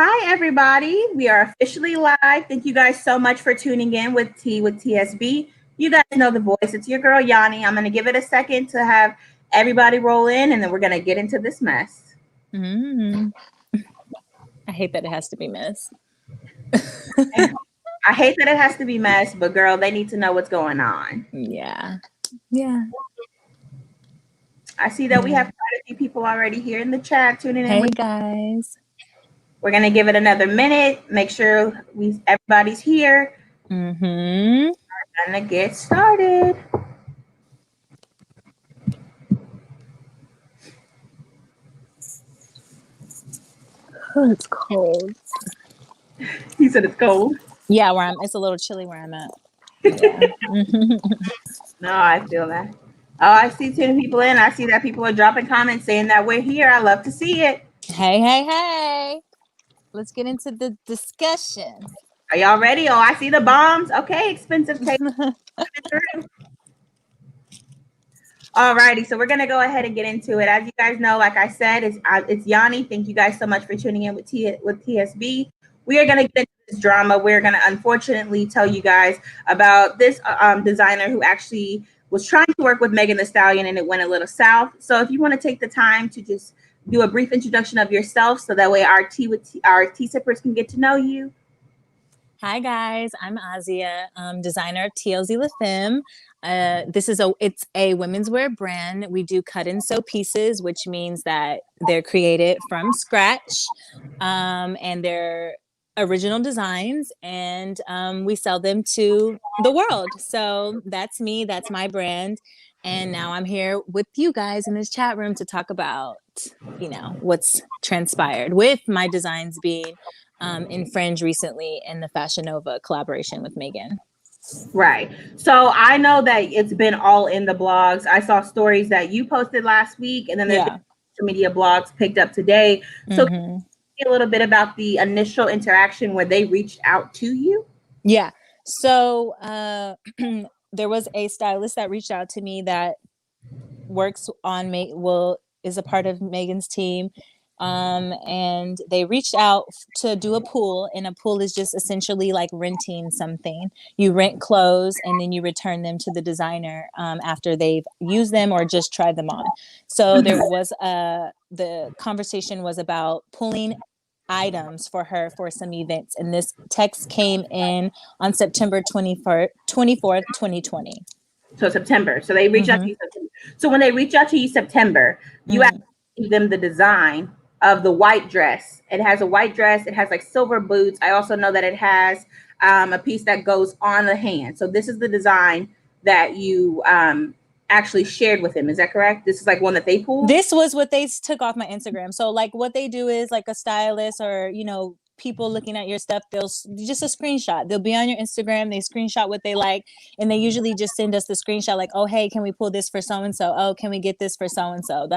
Hi, everybody. We are officially live. Thank you guys so much for tuning in with TSB. You guys know the voice. It's your girl, Yanni. I'm going to give it a second to have everybody roll in, and then we're going to get into this mess. I hate that it has to be mess. I hate that it has to be mess, but girl, they need to know what's going on. Yeah. I see that we have quite a few people already here in the chat tuning in. Hey, guys. We're going to give it another minute. Make sure everybody's here. We're going to get started. Oh, it's cold. He said it's cold. Yeah, it's a little chilly where I'm at. Yeah. No, I feel that. Oh, I see 10 people in. I see that people are dropping comments saying that we're here. I love to see it. Hey. Let's get into the discussion. Are y'all ready? Oh, I see the bombs. Okay, expensive tape. Alrighty, so we're gonna go ahead and get into it. As you guys know, like I said, it's Yanni. Thank you guys so much for tuning in with TSB. We are gonna get into this drama. We're gonna unfortunately tell you guys about this designer who actually was trying to work with Megan Thee Stallion, and it went a little south. So if you want to take the time to just do a brief introduction of yourself, so that way our T-sippers can get to know you. Hi guys, I'm Aazhia, designer of TLZ La Femme. It's a women's wear brand. We do cut and sew pieces, which means that they're created from scratch, and they're original designs, and we sell them to the world. So that's me, that's my brand. And now I'm here with you guys in this chat room to talk about, what's transpired with my designs being infringed recently in the Fashion Nova collaboration with Megan. Right. So I know that it's been all in the blogs. I saw stories that you posted last week, and then there's social media blogs picked up today. So a little bit about the initial interaction where they reached out to you. Yeah. So there was a stylist that reached out to me that works on is a part of Megan's team. And they reached out to do a pool, and a pool is just essentially like renting something. You rent clothes and then you return them to the designer after they've used them or just tried them on. So there was the conversation was about pulling items for her for some events, and this text came in on September 24th, 2020. So September. So they reached out to you September. So when they reach out to you September, you actually give them the design of the white dress. It has a white dress. It has like silver boots. I also know that it has a piece that goes on the hand. So this is the design that you actually shared with them. Is that correct? This is like one that they pulled? This was what they took off my Instagram. So like what they do is like a stylist or, people looking at your stuff, they'll just a screenshot. They'll be on your Instagram. They screenshot what they like. And they usually just send us the screenshot like, oh, hey, can we pull this for so-and-so? Oh, can we get this for so-and-so?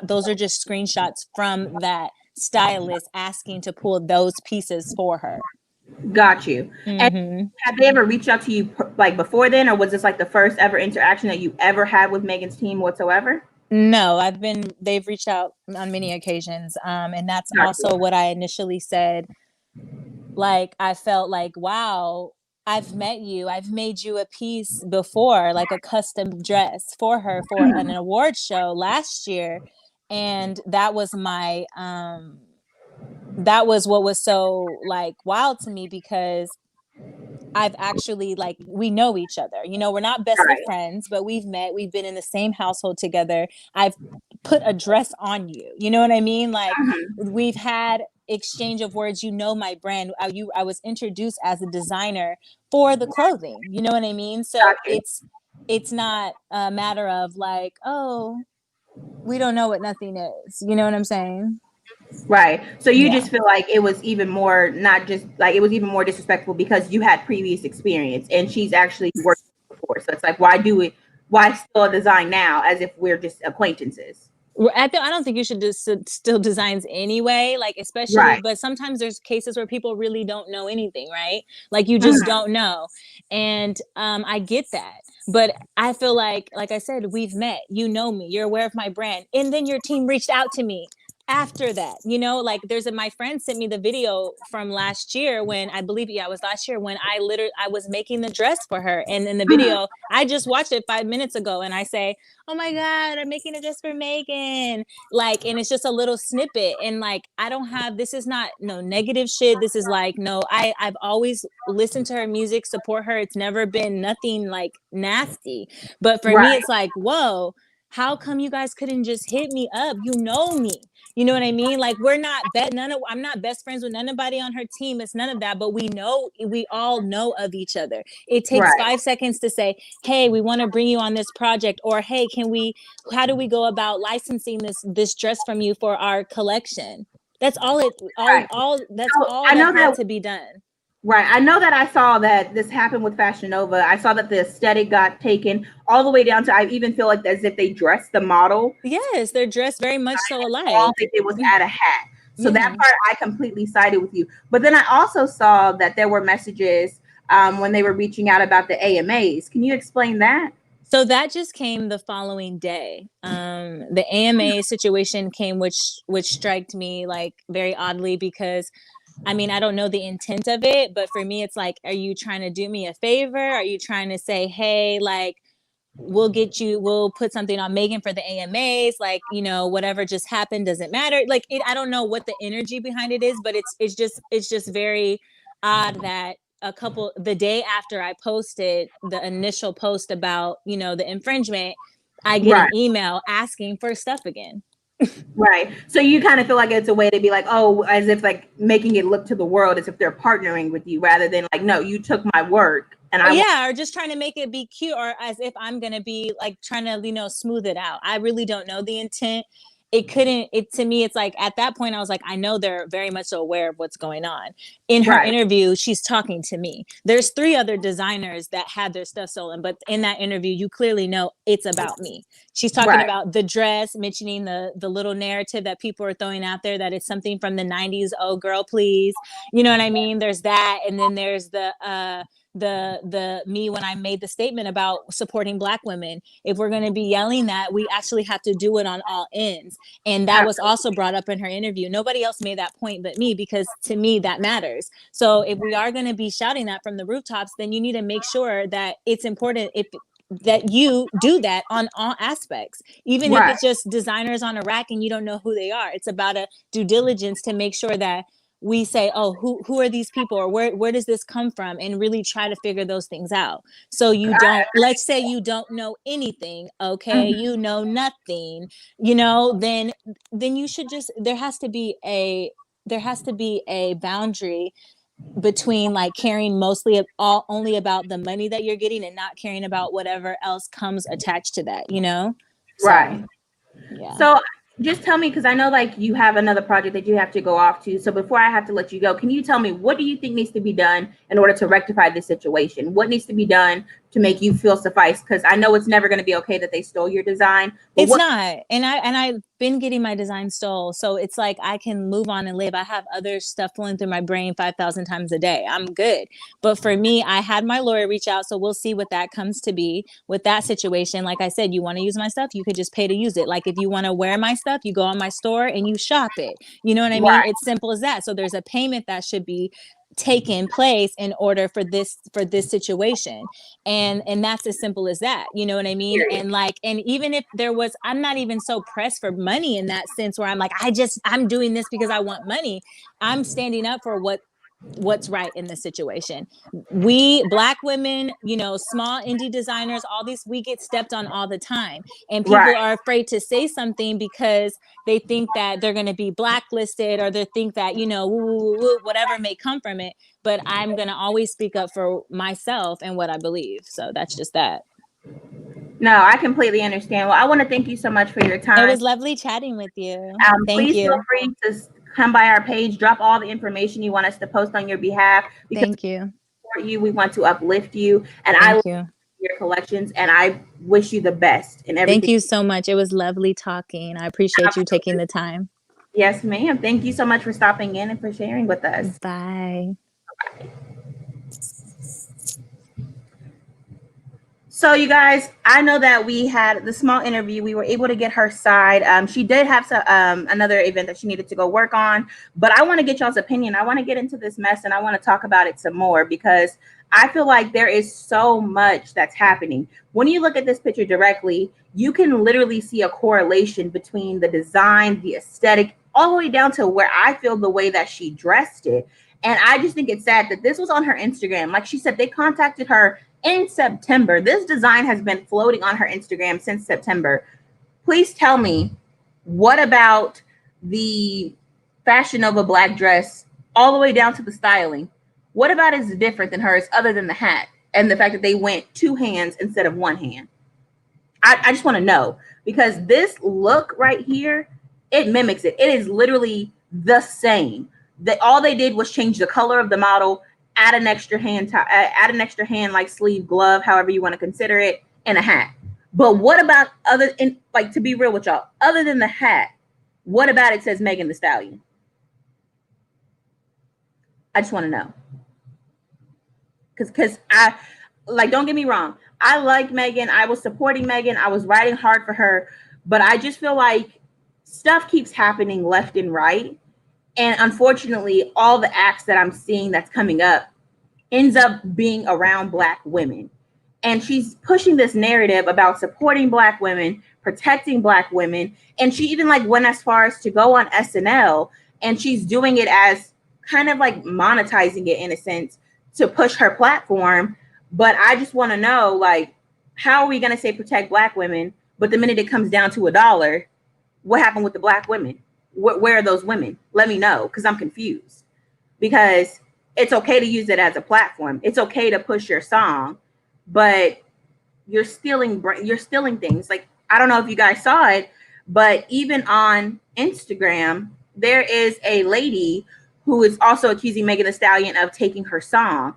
Those are just screenshots from that stylist asking to pull those pieces for her. Got you. And have they ever reached out to you like before then, or was this like the first ever interaction that you ever had with Megan's team whatsoever? No, they've reached out on many occasions. And that's also what I initially said. Like, I felt like, wow, I've met you. I've made you a piece before, like a custom dress for her for an award show last year. And that was that was what was so like wild to me, because I've actually we know each other, we're not best of friends, but we've met, we've been in the same household together. I've put a dress on you. You know what I mean? Like we've had exchange of words, my brand. I was introduced as a designer for the clothing. You know what I mean? So it's not a matter of like, oh, we don't know what nothing is. You know what I'm saying? Right. So you just feel like it was even more, not just like it was even more disrespectful because you had previous experience and she's actually worked before. So it's like, why still design now as if we're just acquaintances? I don't think you should just still designs anyway, like especially, but sometimes there's cases where people really don't know anything, right? Like you just don't know. And I get that. But I feel like I said, we've met, you know me, you're aware of my brand. And then your team reached out to me. after that, you know, like my friend sent me the video from last year when I believe, yeah, it was last year when I was making the dress for her. And in the video, I just watched it 5 minutes ago and I say, oh my God, I'm making a dress for Megan. Like, and it's just a little snippet. And like, this is not no negative shit. This is like, no, I've always listened to her music, support her. It's never been nothing like nasty. But for me, it's like, whoa, how come you guys couldn't just hit me up? You know me. You know what I mean? Like I'm not best friends with anybody on her team. It's none of that, but we all know of each other. It takes 5 seconds to say, hey, we want to bring you on this project, or hey, how do we go about licensing this dress from you for our collection? That's all that had to be done. Right. I know that I saw that this happened with Fashion Nova. I saw that the aesthetic got taken all the way down to, I even feel like as if they dressed the model. Yes, they're dressed very much so alike. All that it was at a hat. So that part I completely sided with you. But then I also saw that there were messages when they were reaching out about the AMAs. Can you explain that? So that just came the following day. The AMA situation came, which struck me like very oddly, because I mean, I don't know the intent of it, but for me, it's like, are you trying to do me a favor? Are you trying to say, hey, like, we'll put something on Megan for the AMAs, like, you know, whatever just happened doesn't matter. Like, I don't know what the energy behind it is, but it's just very odd that the day after I posted the initial post about, you know, the infringement, I get an email asking for stuff again. Right. So you kind of feel like it's a way to be like, oh, as if like making it look to the world as if they're partnering with you, rather than like, no, you took my work. And or just trying to make it be cute, or as if I'm going to be like trying to, you know, smooth it out. I really don't know the intent. To me, it's like at that point, I was like, I know they're very much so aware of what's going on. In her interview, she's talking to me. There's 3 other designers that had their stuff stolen, but in that interview, you clearly know it's about me. She's talking about the dress, mentioning the little narrative that people are throwing out there, that it's something from the 90s. Oh, girl, please. You know what I mean? There's that. And then there's the me when I made the statement about supporting Black women. If we're going to be yelling that, we actually have to do it on all ends. And that was also brought up in her interview. Nobody else made that point but me, because to me that matters. So if we are going to be shouting that from the rooftops, then you need to make sure that it's important that you do that on all aspects, even if it's just designers on a rack and you don't know who they are. It's about a due diligence to make sure that we say, oh, who are these people, or where does this come from, and really try to figure those things out. So let's say you don't know anything, okay, you know nothing, you know, then you should just, there has to be a boundary between like caring only about the money that you're getting and not caring about whatever else comes attached to that, you know? Yeah. So just tell me, because I know like you have another project that you have to go off to. So before I have to let you go, can you tell me, what do you think needs to be done in order to rectify this situation? What needs to be done to make you feel sufficed? Because I know it's never going to be okay that they stole your design. It's not. And I've been getting my design stole. So it's like I can move on and live. I have other stuff flowing through my brain 5,000 times a day. I'm good. But for me, I had my lawyer reach out. So we'll see what that comes to be with that situation. Like I said, you want to use my stuff, you could just pay to use it. Like if you want to wear my stuff, you go on my store and you shop it. You know what I mean? It's simple as that. So there's a payment that should be taken place in order for this situation, and that's as simple as that, you know what I mean? And like, and even if there was, I'm not even so pressed for money in that sense where I'm like, I'm doing this because I want money. I'm standing up for what's right in this situation. We Black women, you know, small indie designers, all these, we get stepped on all the time, and people are afraid to say something because they think that they're going to be blacklisted, or they think that, you know, whatever may come from it. But I'm going to always speak up for myself and what I believe. So that's just that. No, I completely understand. Well, I want to thank you so much for your time. It was lovely chatting with you. Thank you. Feel free to come by our page, drop all the information you want us to post on your behalf. Thank you. We want to uplift you, and I love your collections, and I wish you the best in everything. Thank you so much. It was lovely talking. I appreciate you taking the time. Yes, ma'am. Thank you so much for stopping in and for sharing with us. Bye. So you guys, I know that we had the small interview. We were able to get her side. She did have some, another event that she needed to go work on, but I want to get y'all's opinion. I want to get into this mess and I want to talk about it some more because I feel like there is so much that's happening. When you look at this picture directly, you can literally see a correlation between the design, the aesthetic, all the way down to where I feel the way that she dressed it. And I just think it's sad that this was on her Instagram. Like she said, they contacted her in September. This design has been floating on her Instagram since September. Please tell me, what about the Fashion Nova black dress all the way down to the styling? What about is different than hers other than the hat and the fact that they went two hands instead of one hand? I just want to know, because this look right here, it mimics it. It is literally the same. All they did was change the color of the model, add an extra hand, like sleeve, glove, however you want to consider it, and a hat. But what about like, to be real with y'all, other than the hat, what about it says Megan Thee Stallion? I just want to know. Because I, like, don't get me wrong, I like Megan. I was supporting Megan. I was riding hard for her. But I just feel like stuff keeps happening left and right. And unfortunately, all the acts that I'm seeing that's coming up ends up being around Black women. And she's pushing this narrative about supporting Black women, protecting Black women. And she even like went as far as to go on SNL, and she's doing it as kind of like monetizing it in a sense to push her platform. But I just want to know, like, how are we going to say protect Black women, but the minute it comes down to $1, what happened with the Black women? Where are those women? Let me know, because I'm confused. Because it's okay to use it as a platform. It's okay to push your song, but you're stealing things. Like, I don't know if you guys saw it, but even on Instagram, there is a lady who is also accusing Megan Thee Stallion of taking her song.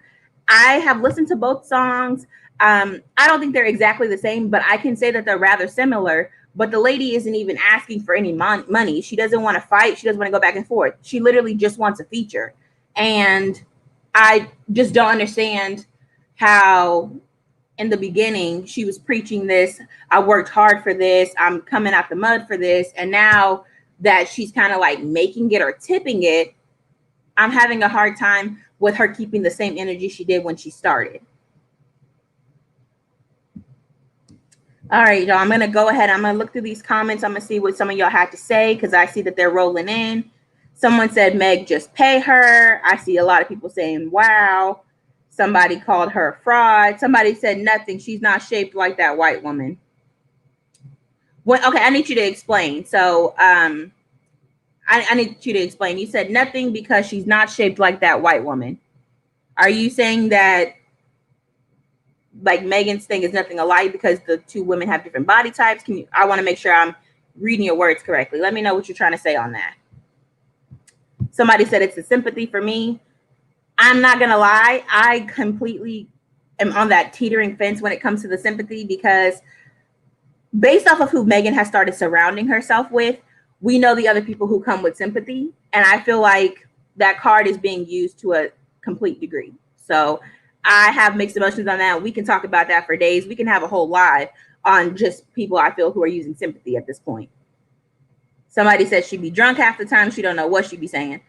I have listened to both songs. I don't think they're exactly the same, but I can say that they're rather similar. But the lady isn't even asking for any money. She doesn't want to fight. She doesn't want to go back and forth. She literally just wants a feature. And I just don't understand how in the beginning she was preaching this. I worked hard for this. I'm coming out the mud for this. And now that she's kind of like making it or tipping it, I'm having a hard time with her keeping the same energy she did when she started. All right, y'all, I'm going to go ahead. I'm going to look through these comments. I'm going to see what some of y'all had to say because I see that they're rolling in. Someone said, Meg, just pay her. I see a lot of people saying, wow. Somebody called her a fraud. Somebody said nothing. She's not shaped like that white woman. Okay, I need you to explain. So I need you to explain. You said nothing because she's not shaped like that white woman. Are you saying that like Megan's thing is nothing alike because the two women have different body types? I want to make sure I'm reading your words correctly. Let me know what you're trying to say on that. Somebody said it's a sympathy for me. I'm not going to lie. I completely am on that teetering fence when it comes to the sympathy because based off of who Megan has started surrounding herself with, we know the other people who come with sympathy. And I feel like that card is being used to a complete degree. So I have mixed emotions on that. We can talk about that for days. We can have a whole live on just people I feel who are using sympathy at this point. Somebody said she'd be drunk half the time. She don't know what she'd be saying.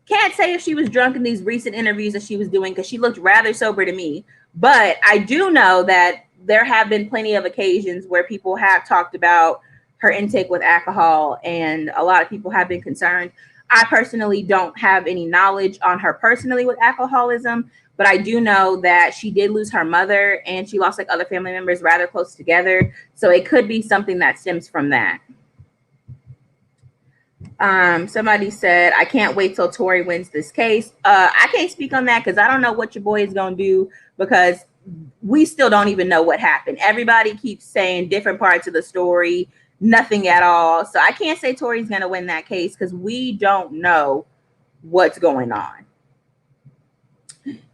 Can't say if she was drunk in these recent interviews that she was doing because she looked rather sober to me. But I do know that there have been plenty of occasions where people have talked about her intake with alcohol, and a lot of people have been concerned. I personally don't have any knowledge on her personally with alcoholism, but I do know that she did lose her mother and she lost like other family members rather close together. So it could be something that stems from that. Somebody said, I can't wait till Tory wins this case. I can't speak on that because I don't know what your boy is going to do because we still don't even know what happened. Everybody keeps saying different parts of the story, nothing at all. So I can't say Tory's going to win that case because we don't know what's going on.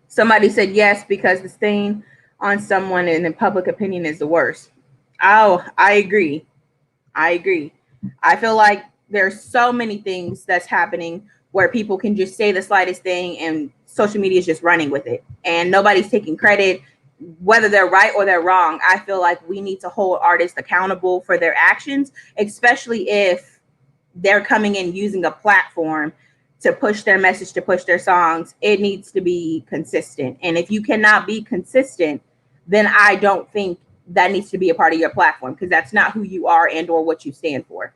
Somebody said yes, because the stain on someone in the public opinion is the worst. Oh, I agree. I feel like there's so many things that's happening where people can just say the slightest thing and social media is just running with it and nobody's taking credit. whether they're right or they're wrong, I feel like we need to hold artists accountable for their actions, especially if they're coming in using a platform to push their message, to push their songs. It needs to be consistent. And if you cannot be consistent, then I don't think that needs to be a part of your platform, because that's not who you are and or what you stand for.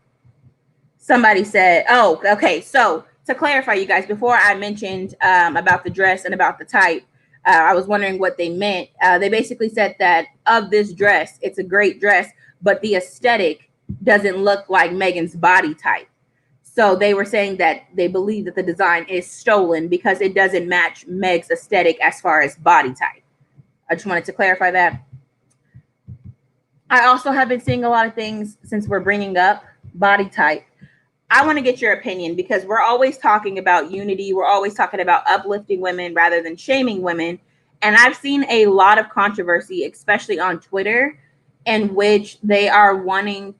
Somebody said, oh, okay. So to clarify, you guys, before I mentioned about the dress and about the type, I was wondering what they meant. They basically said that of this dress, it's a great dress, but the aesthetic doesn't look like Megan's body type. So they were saying that they believe that the design is stolen because it doesn't match Meg's aesthetic as far as body type. I just wanted to clarify that. I also have been seeing a lot of things since we're bringing up body type. I want to get your opinion, because we're always talking about unity. We're always talking about uplifting women rather than shaming women. And I've seen a lot of controversy, especially on Twitter, in which they are wanting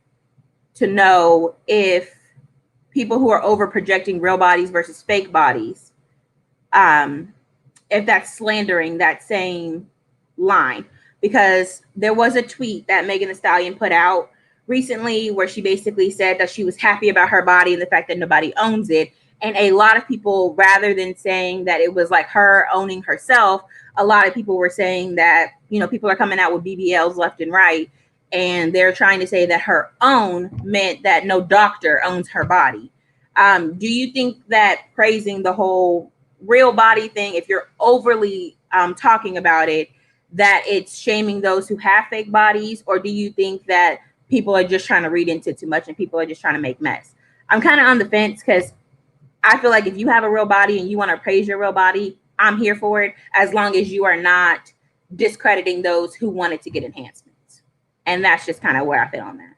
to know if people who are over projecting real bodies versus fake bodies, if that's slandering that same line. Because there was a tweet that Megan Thee Stallion put out recently where she basically said that she was happy about her body and the fact that nobody owns it. And a lot of people, rather than saying that it was like her owning herself, a lot of people were saying that, you know, people are coming out with BBLs left and right, and they're trying to say that her own meant that no doctor owns her body. Do you think that praising the whole real body thing, if you're overly talking about it, that it's shaming those who have fake bodies? Or do you think that people are just trying to read into too much and people are just trying to make mess? I'm kind of on the fence, because I feel like if you have a real body and you want to praise your real body, I'm here for it, as long as you are not discrediting those who wanted to get enhancements. And that's just kind of where I feel on that.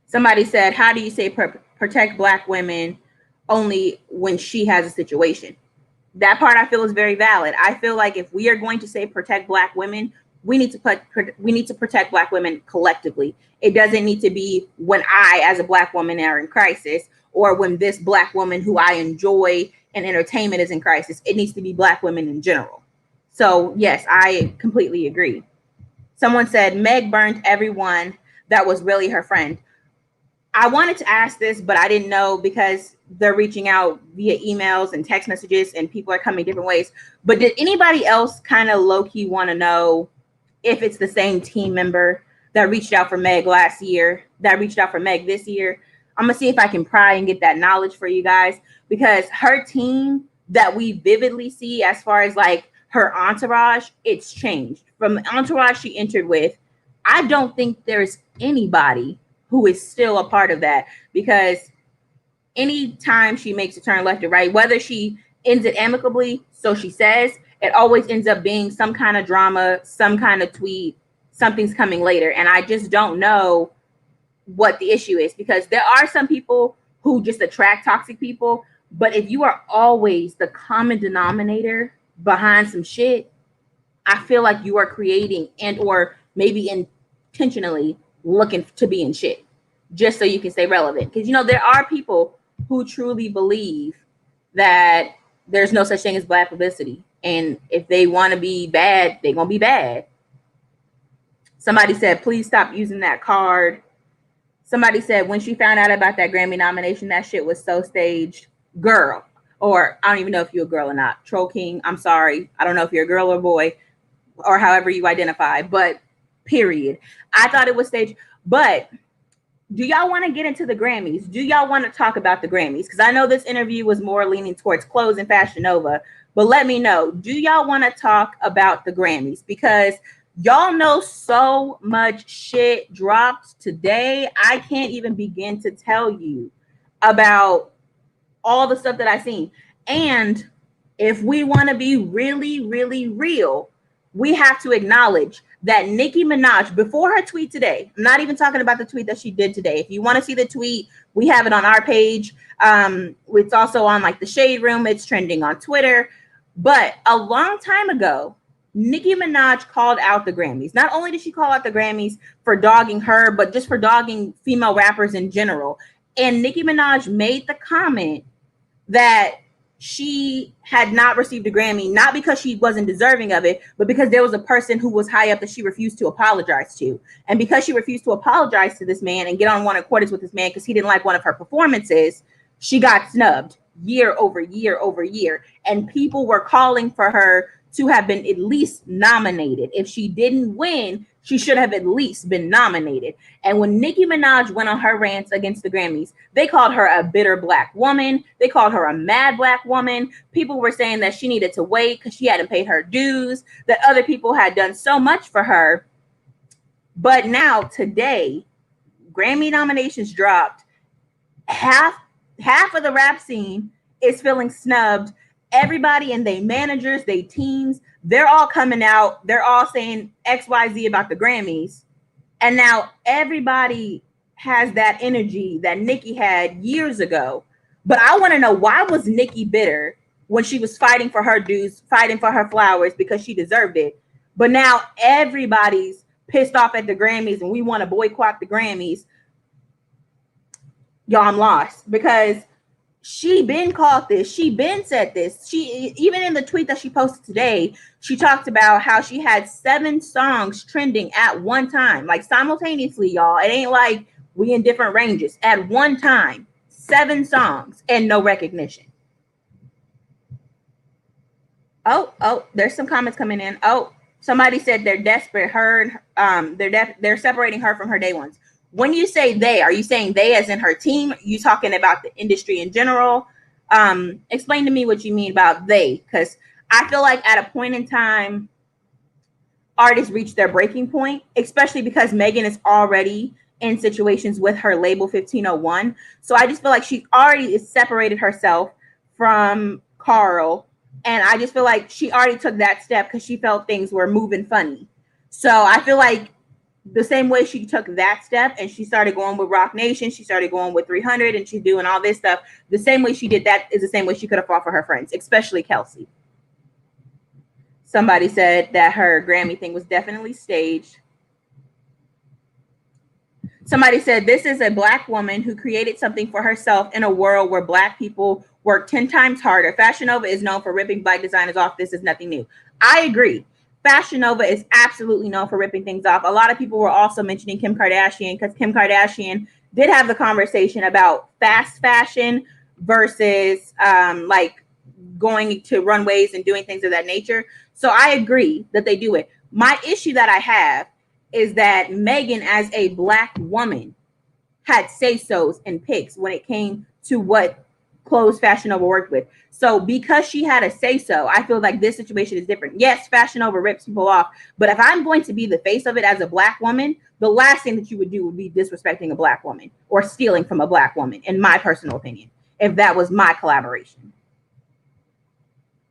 Somebody said, how do you say protect Black women only when she has a situation? That part I feel is very valid. I feel like if we are going to say protect Black women, we need to protect Black women collectively. It doesn't need to be when I, as a Black woman, are in crisis, or when this Black woman who I enjoy in entertainment is in crisis. It needs to be Black women in general. So yes, I completely agree. Someone said Meg burned everyone that was really her friend. I wanted to ask this, but I didn't know, because they're reaching out via emails and text messages and people are coming different ways. But did anybody else kind of low-key want to know if it's the same team member that reached out for Meg last year, that reached out for Meg this year? I'm going to see if I can pry and get that knowledge for you guys, because her team that we vividly see as far as like her entourage, it's changed. From the entourage she entered with, I don't think there's anybody who is still a part of that, because anytime she makes a turn left or right, whether she ends it amicably, so she says, it always ends up being some kind of drama, some kind of tweet, something's coming later. And I just don't know what the issue is, because there are some people who just attract toxic people. But if you are always the common denominator behind some shit, I feel like you are creating and or maybe intentionally looking to be in shit just so you can stay relevant. Because, you know, there are people who truly believe that there's no such thing as Black publicity. And if they want to be bad, they're going to be bad. Somebody said, please stop using that card. Somebody said, when she found out about that Grammy nomination, that shit was so staged. Girl. Or I don't even know if you're a girl or not. Troll King, I'm sorry. I don't know if you're a girl or boy or however you identify, but period. I thought it was staged. But do y'all want to get into the Grammys? Do y'all want to talk about the Grammys? Because I know this interview was more leaning towards clothes and Fashion Nova, but let me know. Do y'all want to talk about the Grammys? Because y'all know so much shit dropped today. I can't even begin to tell you about all the stuff that I've seen. And if we want to be really, really real, we have to acknowledge that Nicki Minaj, before her tweet today, I'm not even talking about the tweet that she did today. If you want to see the tweet, we have it on our page. It's also on like the Shade Room. It's trending on Twitter. But a long time ago, Nicki Minaj called out the Grammys. Not only did she call out the Grammys for dogging her, but just for dogging female rappers in general. And Nicki Minaj made the comment that she had not received a Grammy, not because she wasn't deserving of it, but because there was a person who was high up that she refused to apologize to. And because she refused to apologize to this man and get on one accordance with this man because he didn't like one of her performances, she got snubbed year over year over year. And people were calling for her to have been at least nominated. If she didn't win, she should have at least been nominated. And when Nicki Minaj went on her rants against the Grammys, they called her a bitter black woman. They called her a mad black woman. People were saying that she needed to wait because she hadn't paid her dues, that other people had done so much for her. But now, today, Grammy nominations dropped. Half of the rap scene is feeling snubbed. Everybody and their managers, their teams, they're all coming out. They're all saying XYZ about the Grammys. And now everybody has that energy that Nicki had years ago. But I want to know, why was Nicki bitter when she was fighting for her dues, fighting for her flowers because she deserved it? But now everybody's pissed off at the Grammys and we want to boycott the Grammys. Y'all, I'm lost, because she been called this. She been said this. She, even in the tweet that she posted today, she talked about how she had 7 songs trending at one time, like simultaneously, y'all. It ain't like we in different ranges. At one time, 7 songs and no recognition. Oh, there's some comments coming in. Oh, somebody said they're desperate. They're separating her from her day ones. When you say they, are you saying they as in her team? Are you talking about the industry in general? Explain to me what you mean about they, because I feel like at a point in time, artists reach their breaking point, especially because Megan is already in situations with her label 1501. So I just feel like she already separated herself from Carl. And I just feel like she already took that step because she felt things were moving funny. So I feel like the same way she took that step and she started going with Rock Nation, she started going with 300, and she's doing all this stuff. The same way she did that is the same way she could have fought for her friends, especially Kelsey. Somebody said that her Grammy thing was definitely staged. Somebody said this is a black woman who created something for herself in a world where black people work 10 times harder. Fashion Nova is known for ripping black designers off. This is nothing new. I agree. Fashion Nova is absolutely known for ripping things off. A lot of people were also mentioning Kim Kardashian because Kim Kardashian did have the conversation about fast fashion versus like going to runways and doing things of that nature. So I agree that they do it. My issue that I have is that Megan, as a black woman, had say-sos and picks when it came to what clothes Fashion Nova worked with. So because she had a say-so, I feel like this situation is different. Yes, Fashion Nova rips people off, but if I'm going to be the face of it as a black woman, the last thing that you would do would be disrespecting a black woman or stealing from a black woman, in my personal opinion, if that was my collaboration.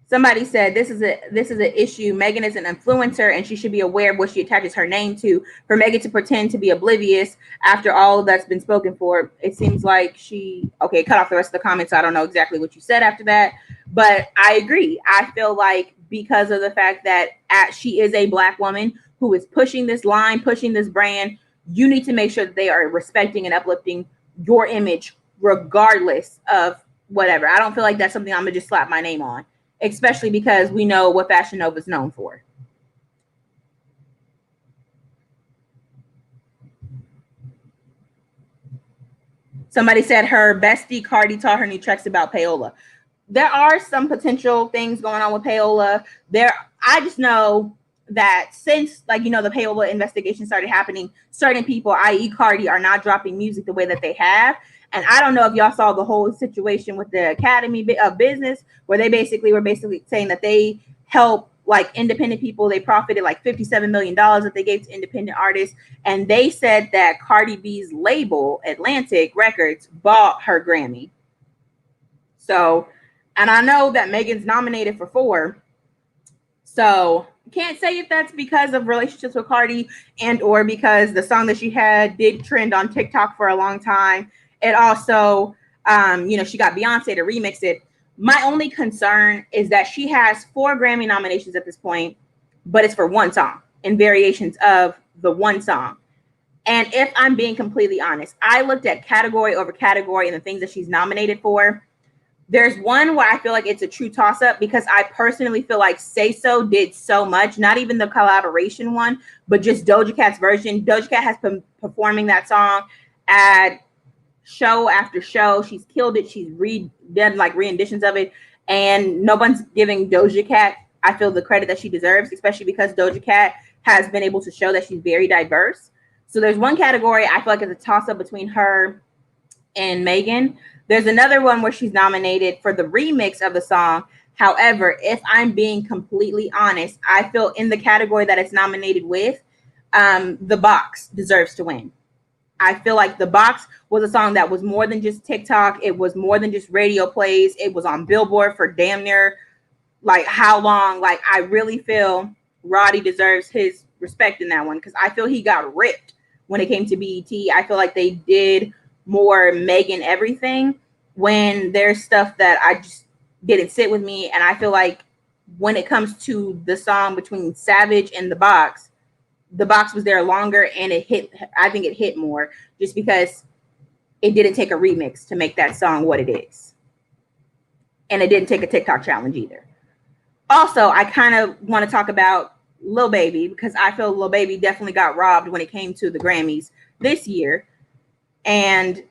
Somebody said this is an issue. Megan is an influencer and she should be aware of what she attaches her name to. For Megan to pretend to be oblivious after all that's been spoken for, it seems like she, okay, cut off the rest of the comments. So I don't know exactly what you said after that, but I agree. I feel like because of the fact that she is a black woman who is pushing this line, pushing this brand, you need to make sure that they are respecting and uplifting your image regardless of whatever. I don't feel like that's something I'm gonna just slap my name on, especially because we know what Fashion Nova is known for. Somebody said her bestie Cardi taught her new tricks about payola. There are some potential things going on with payola. I just know that since, like, you know, the payola investigation started happening, certain people, i.e. Cardi, are not dropping music the way that they have. And I don't know if y'all saw the whole situation with the Academy of Business, where they were saying that they help like independent people. They profited like $57 million that they gave to independent artists. And they said that Cardi B's label, Atlantic Records, bought her Grammy. So, and I know that Megan's nominated for 4. So can't say if that's because of relationships with Cardi and or because the song that she had did trend on TikTok for a long time. It also, you know, she got Beyonce to remix it. My only concern is that she has 4 Grammy nominations at this point, but it's for one song and variations of the one song. And if I'm being completely honest, I looked at category over category and the things that she's nominated for. There's one where I feel like it's a true toss-up because I personally feel like Say So did so much, not even the collaboration one, but just Doja Cat's version. Doja Cat has been performing that song at show after show. She's killed it. She's done like renditions of it, and no one's giving Doja Cat, I feel, the credit that she deserves, especially because Doja Cat has been able to show that she's very diverse. So there's one category I feel like it's a toss-up between her and Megan. There's another one where she's nominated for the remix of the song. However, if I'm being completely honest, I feel in the category that it's nominated with, The Box deserves to win. I feel like The Box was a song that was more than just TikTok. It was more than just radio plays. It was on Billboard for damn near like how long? Like I really feel Roddy deserves his respect in that one because I feel he got ripped when it came to BET. I feel like they did more Megan everything when there's stuff that I just didn't sit with me. And I feel like when it comes to the song between Savage and The Box was there longer and it hit. I think it hit more just because it didn't take a remix to make that song what it is. And it didn't take a TikTok challenge either. Also, I kind of want to talk about Lil Baby because I feel Lil Baby definitely got robbed when it came to the Grammys this year. And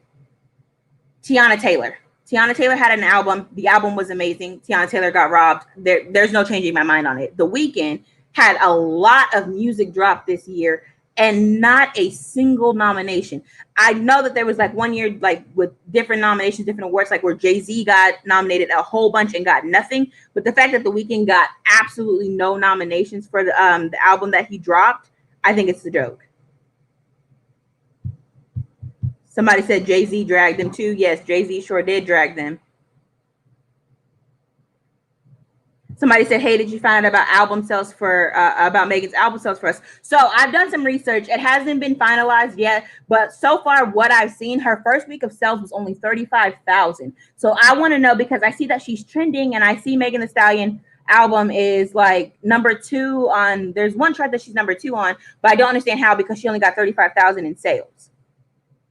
Tiana Taylor. Tiana Taylor had an album. The album was amazing. Tiana Taylor got robbed. There's no changing my mind on it. The Weeknd had a lot of music drop this year and not a single nomination. I know that there was like one year like with different nominations, different awards, like where Jay-Z got nominated a whole bunch and got nothing. But the fact that The Weeknd got absolutely no nominations for the album that he dropped, I think it's a joke. Somebody said Jay-Z dragged them too. Yes, Jay-Z sure did drag them. Somebody said, hey, did you find out about album sales for about Megan's album sales for us? So I've done some research. It hasn't been finalized yet, but so far what I've seen, her first week of sales was only 35,000. So I want to know because I see that she's trending and I see Megan Thee Stallion album is like number 2 on, there's one chart that she's number 2 on, but I don't understand how because she only got 35,000 in sales.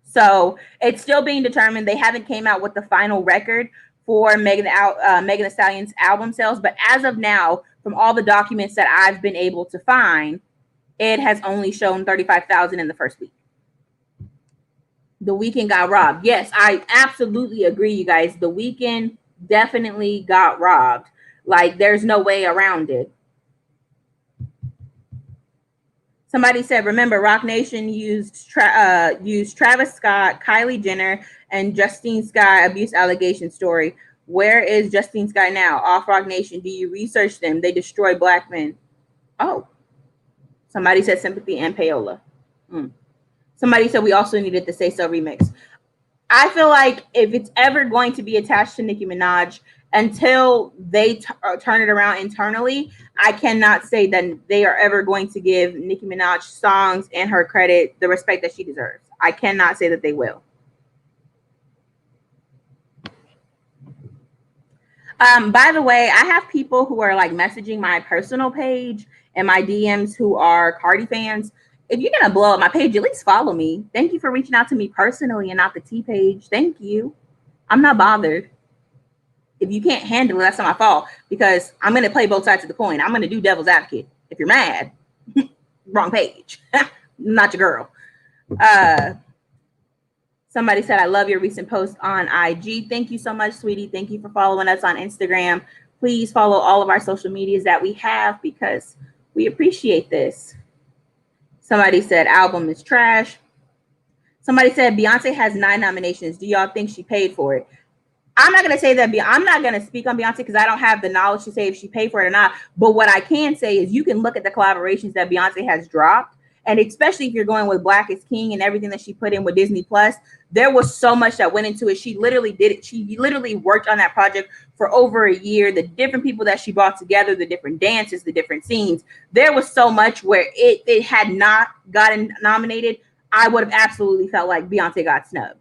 So it's still being determined. They haven't came out with the final record for Megan Thee Stallion's album sales. But as of now, from all the documents that I've been able to find, it has only shown 35,000 in the first week. The Weeknd got robbed. Yes, I absolutely agree, you guys. The Weeknd definitely got robbed. Like, there's no way around it. Somebody said, remember, Rock Nation used Travis Scott, Kylie Jenner, and Justine Skye abuse allegation story. Where is Justine Skye now? Off Rock Nation. Do you research them? They destroy black men. Oh. Somebody said sympathy and payola. Somebody said we also needed the Say So remix. I feel like if it's ever going to be attached to Nicki Minaj, until they turn it around internally, I cannot say that they are ever going to give Nicki Minaj songs and her credit the respect that she deserves. I cannot say that they will. By the way, I have people who are like messaging my personal page and my DMs who are Cardi fans. If you're going to blow up my page, at least follow me. Thank you for reaching out to me personally and not the T page. Thank you. I'm not bothered. If you can't handle it, that's not my fault because I'm going to play both sides of the coin. I'm going to do devil's advocate. If you're mad, wrong page. Not your girl. Somebody said, I love your recent post on IG. Thank you so much, sweetie. Thank you for following us on Instagram. Please follow all of our social medias that we have because we appreciate this. Somebody said, album is trash. Somebody said, Beyonce has 9 nominations. Do y'all think she paid for it? I'm not going to say that. I'm not going to speak on Beyonce because I don't have the knowledge to say if she paid for it or not. But what I can say is you can look at the collaborations that Beyonce has dropped. And especially if you're going with Black is King and everything that she put in with Disney Plus, there was so much that went into it. She literally did it. She literally worked on that project for over a year. The different people that she brought together, the different dances, the different scenes. There was so much where it had not gotten nominated. I would have absolutely felt like Beyonce got snubbed.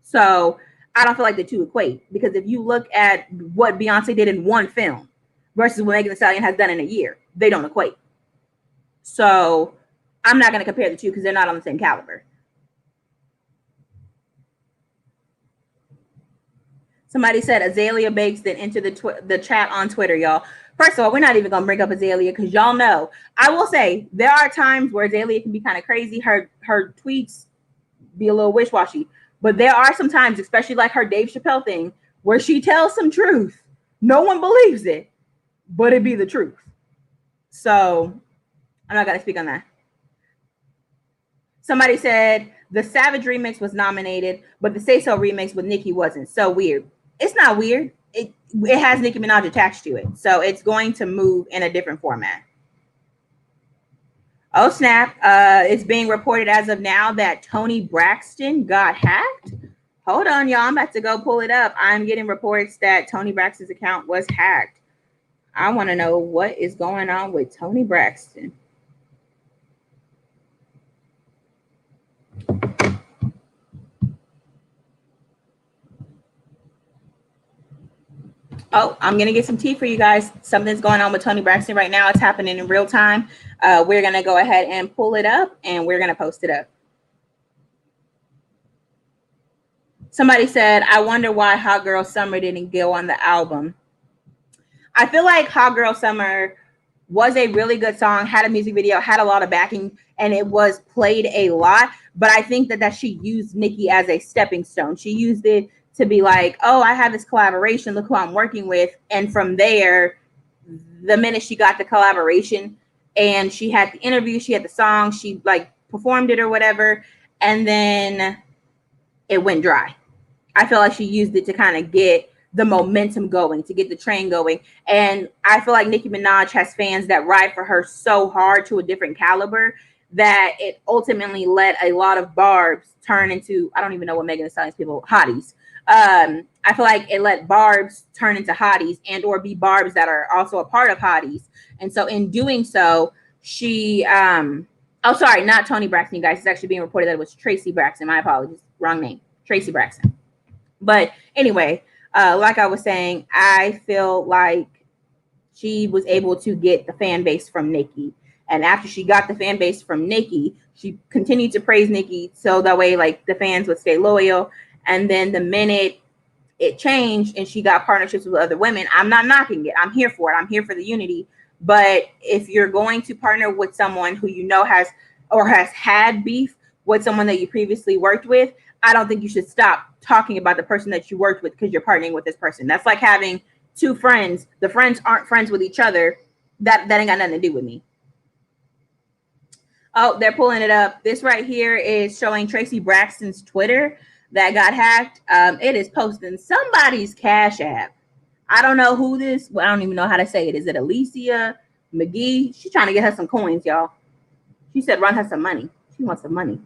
So I don't feel like the two equate because if you look at what Beyonce did in one film versus what Megan Thee Stallion has done in a year, they don't equate. So I'm not going to compare the two because they're not on the same caliber. Somebody said Aazhia Banks then entered the chat on Twitter, y'all. First of all, we're not even gonna bring up Aazhia because y'all know. I will say there are times where Aazhia can be kind of crazy. Her tweets be a little wish-washy, but there are some times, especially like her Dave Chappelle thing, where she tells some truth. No one believes it, but it be the truth. So I'm not gonna speak on that. Somebody said the Savage remix was nominated, but the Say So remix with Nicki wasn't. So weird. It's not weird. It has Nicki Minaj attached to it, so it's going to move in a different format. Oh snap! It's being reported as of now that Toni Braxton got hacked. Hold on, y'all. I'm about to go pull it up. I'm getting reports that Toni Braxton's account was hacked. I want to know what is going on with Toni Braxton. Oh, I'm going to get some tea for you guys. Something's going on with Toni Braxton right now. It's happening in real time. We're going to go ahead and pull it up, and we're going to post it up. Somebody said, I wonder why Hot Girl Summer didn't go on the album. I feel like Hot Girl Summer was a really good song, had a music video, had a lot of backing, and it was played a lot. But I think that she used Nicki as a stepping stone. She used it to be like, oh, I have this collaboration. Look who I'm working with. And from there, the minute she got the collaboration and she had the interview, she had the song, she like performed it or whatever, and then it went dry. I feel like she used it to kind of get the momentum going, to get the train going. And I feel like Nicki Minaj has fans that ride for her so hard to a different caliber that it ultimately let a lot of barbs turn into, I don't even know what Megan Thee Stallion's people, hotties. I feel like it let barbs turn into hotties and or be barbs that are also a part of hotties. And so in doing so, she, oh, sorry, not Toni Braxton, you guys. It's actually being reported that it was Tracy Braxton. My apologies. Wrong name. Tracy Braxton. But anyway, like I was saying, I feel like she was able to get the fan base from Nicki. And after she got the fan base from Nicki, she continued to praise Nicki so that way like the fans would stay loyal. And then the minute it changed and she got partnerships with other women, I'm not knocking it. I'm here for it. I'm here for the unity. But if you're going to partner with someone who you know has or has had beef with someone that you previously worked with, I don't think you should stop talking about the person that you worked with because you're partnering with this person. That's like having two friends. The friends aren't friends with each other. That ain't got nothing to do with me. Oh, they're pulling it up. This right here is showing Tracy Braxton's Twitter that got hacked. It is posting somebody's Cash App. I don't know who this, well, I don't even know how to say it. Is it Alicia McGee? She's trying to get her some coins, y'all. She said run her some money. She wants some money.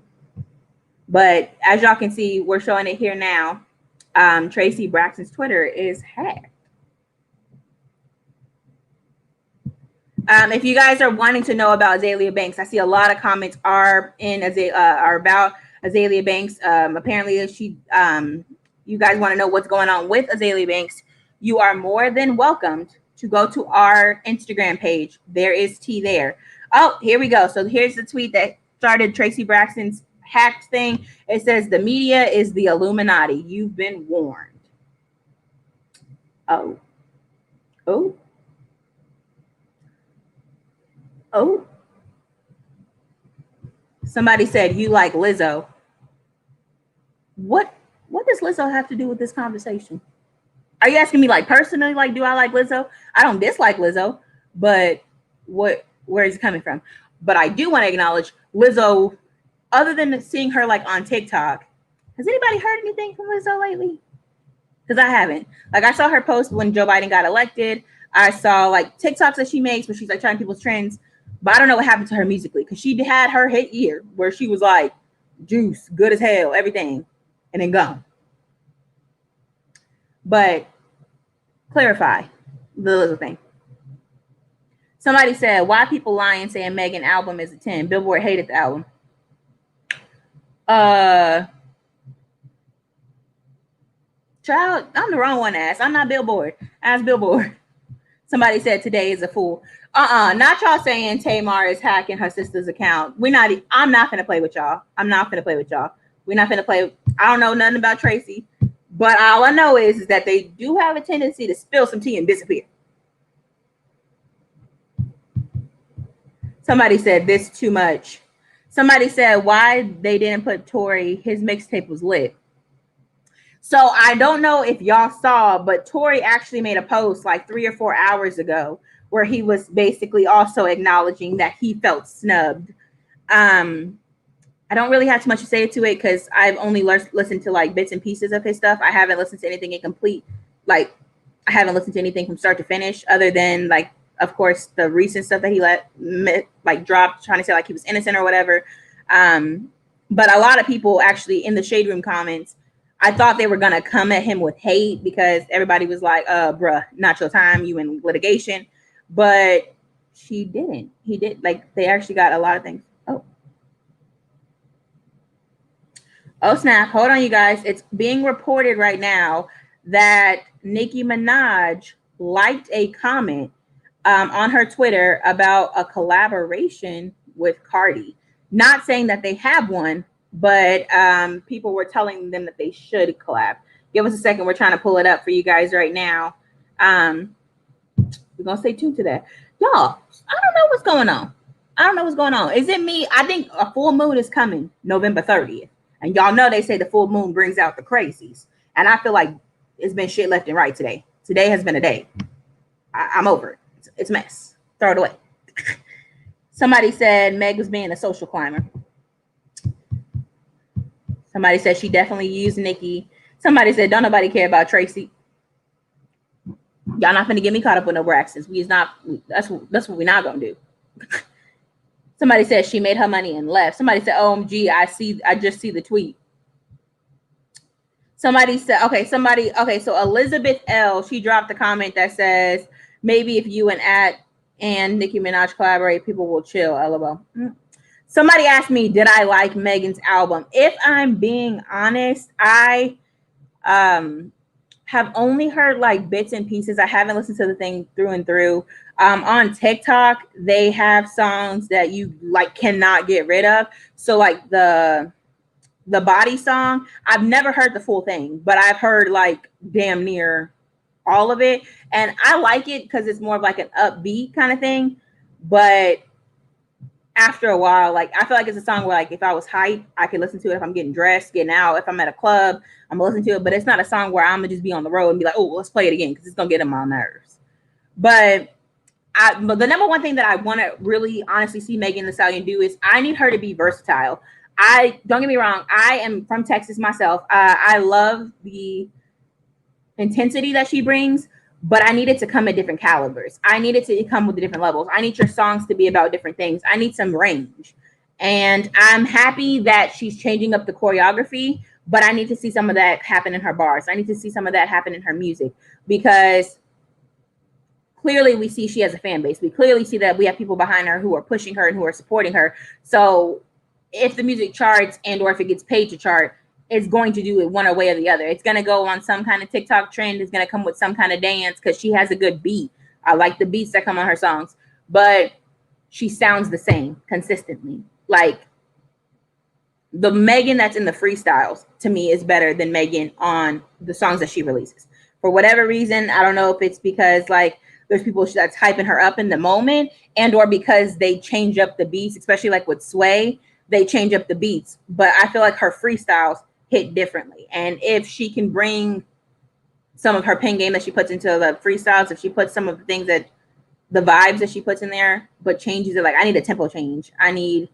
But as y'all can see, we're showing it here now. Tracy Braxton's Twitter is hacked. If you guys are wanting to know about Aazhia Banks, I see a lot of comments are about Aazhia Banks. Apparently, she, you guys want to know what's going on with Aazhia Banks. You are more than welcomed to go to our Instagram page. There is tea there. Oh, here we go. So here's the tweet that started Tracy Braxton's hacked thing. It says the media is the Illuminati. You've been warned. Oh. Somebody said you like Lizzo. What does Lizzo have to do with this conversation? Are you asking me like personally, like do I like Lizzo? I don't dislike Lizzo, but where is it coming from? But I do want to acknowledge Lizzo. Other than seeing her like on TikTok, has anybody heard anything from Lizzo lately? Because I haven't. Like I saw her post when Joe Biden got elected. I saw like TikToks that she makes where she's like trying people's trends, but I don't know what happened to her musically because she had her hit year where she was like juice, good as hell, everything, and then gone. But clarify the Lizzo thing. Somebody said, why people lying saying Megan album is a 10? Billboard hated the album. Child, I'm the wrong one to ask. I'm not Billboard. Ask Billboard. Somebody said today is a fool. Not y'all saying Tamar is hacking her sister's account. I'm not gonna play with y'all. I'm not gonna play with y'all. We're not gonna play. I don't know nothing about Tracy, But all I know is that they do have a tendency to spill some tea and disappear. Somebody said this too much. Somebody said why they didn't put Tory, his mixtape was lit. So I don't know if y'all saw, but Tory actually made a post like 3 or 4 hours ago where he was basically also acknowledging that he felt snubbed. I don't really have too much to say to it because I've only listened to like bits and pieces of his stuff. I haven't listened to anything in complete. Like, I haven't listened to anything from start to finish, other than like, of course, the recent stuff that he dropped, trying to say like he was innocent or whatever. But a lot of people actually in the Shade Room comments, I thought they were gonna come at him with hate because everybody was like, bruh, not your time, you in litigation. But she didn't. He did. Like, they actually got a lot of things. Oh, snap. Hold on, you guys. It's being reported right now that Nicki Minaj liked a comment on her Twitter about a collaboration with Cardi. Not saying that they have one, but people were telling them that they should collab. Give us a second. We're trying to pull it up for you guys right now. We're going to stay tuned to that. Y'all, I don't know what's going on. I don't know what's going on. Is it me? I think a full moon is coming November 30th. And y'all know they say the full moon brings out the crazies. And I feel like it's been shit left and right today. Today has been a day. I'm over it. It's a mess. Throw it away. Somebody said Meg was being a social climber. Somebody said she definitely used Nicki. Somebody said don't nobody care about Tracy. Y'all not finna get me caught up with no Braxtons. That's what we're not gonna do. Somebody said she made her money and left. Somebody said, OMG, I just see the tweet. Somebody said, so Elizabeth L, she dropped a comment that says, maybe if you and Nicki Minaj collaborate, people will chill, LOL. Somebody asked me, did I like Megan's album? If I'm being honest, I have only heard like bits and pieces. I haven't listened to the thing through and through. On TikTok, they have songs that you like cannot get rid of. So like the body song, I've never heard the full thing, but I've heard like damn near all of it. And I like it because it's more of like an upbeat kind of thing. But after a while, like I feel like it's a song where like if I was hyped, I could listen to it if I'm getting dressed, getting out. If I'm at a club, I'm gonna listen to it. But it's not a song where I'm gonna just be on the road and be like, oh, let's play it again because it's gonna get on my nerves. But the number one thing that I want to really honestly see Megan Thee Stallion do is I need her to be versatile. Don't get me wrong, I am from Texas myself. I love the intensity that she brings, but I need it to come at different calibers. I need it to come with the different levels. I need your songs to be about different things. I need some range. And I'm happy that she's changing up the choreography, but I need to see some of that happen in her bars. I need to see some of that happen in her music because clearly we see she has a fan base. We clearly see that we have people behind her who are pushing her and who are supporting her. So if the music charts and or if it gets paid to chart, it's going to do it one way or the other. It's going to go on some kind of TikTok trend. It's going to come with some kind of dance because she has a good beat. I like the beats that come on her songs, but she sounds the same consistently. Like the Megan that's in the freestyles to me is better than Megan on the songs that she releases. For whatever reason, I don't know if it's because like there's people that's hyping her up in the moment and or because they change up the beats, especially like with Sway, they change up the beats. But I feel like her freestyles hit differently. And if she can bring some of her pen game that she puts into the freestyles, if she puts some of the things that the vibes that she puts in there, but changes it, like I need a tempo change. I need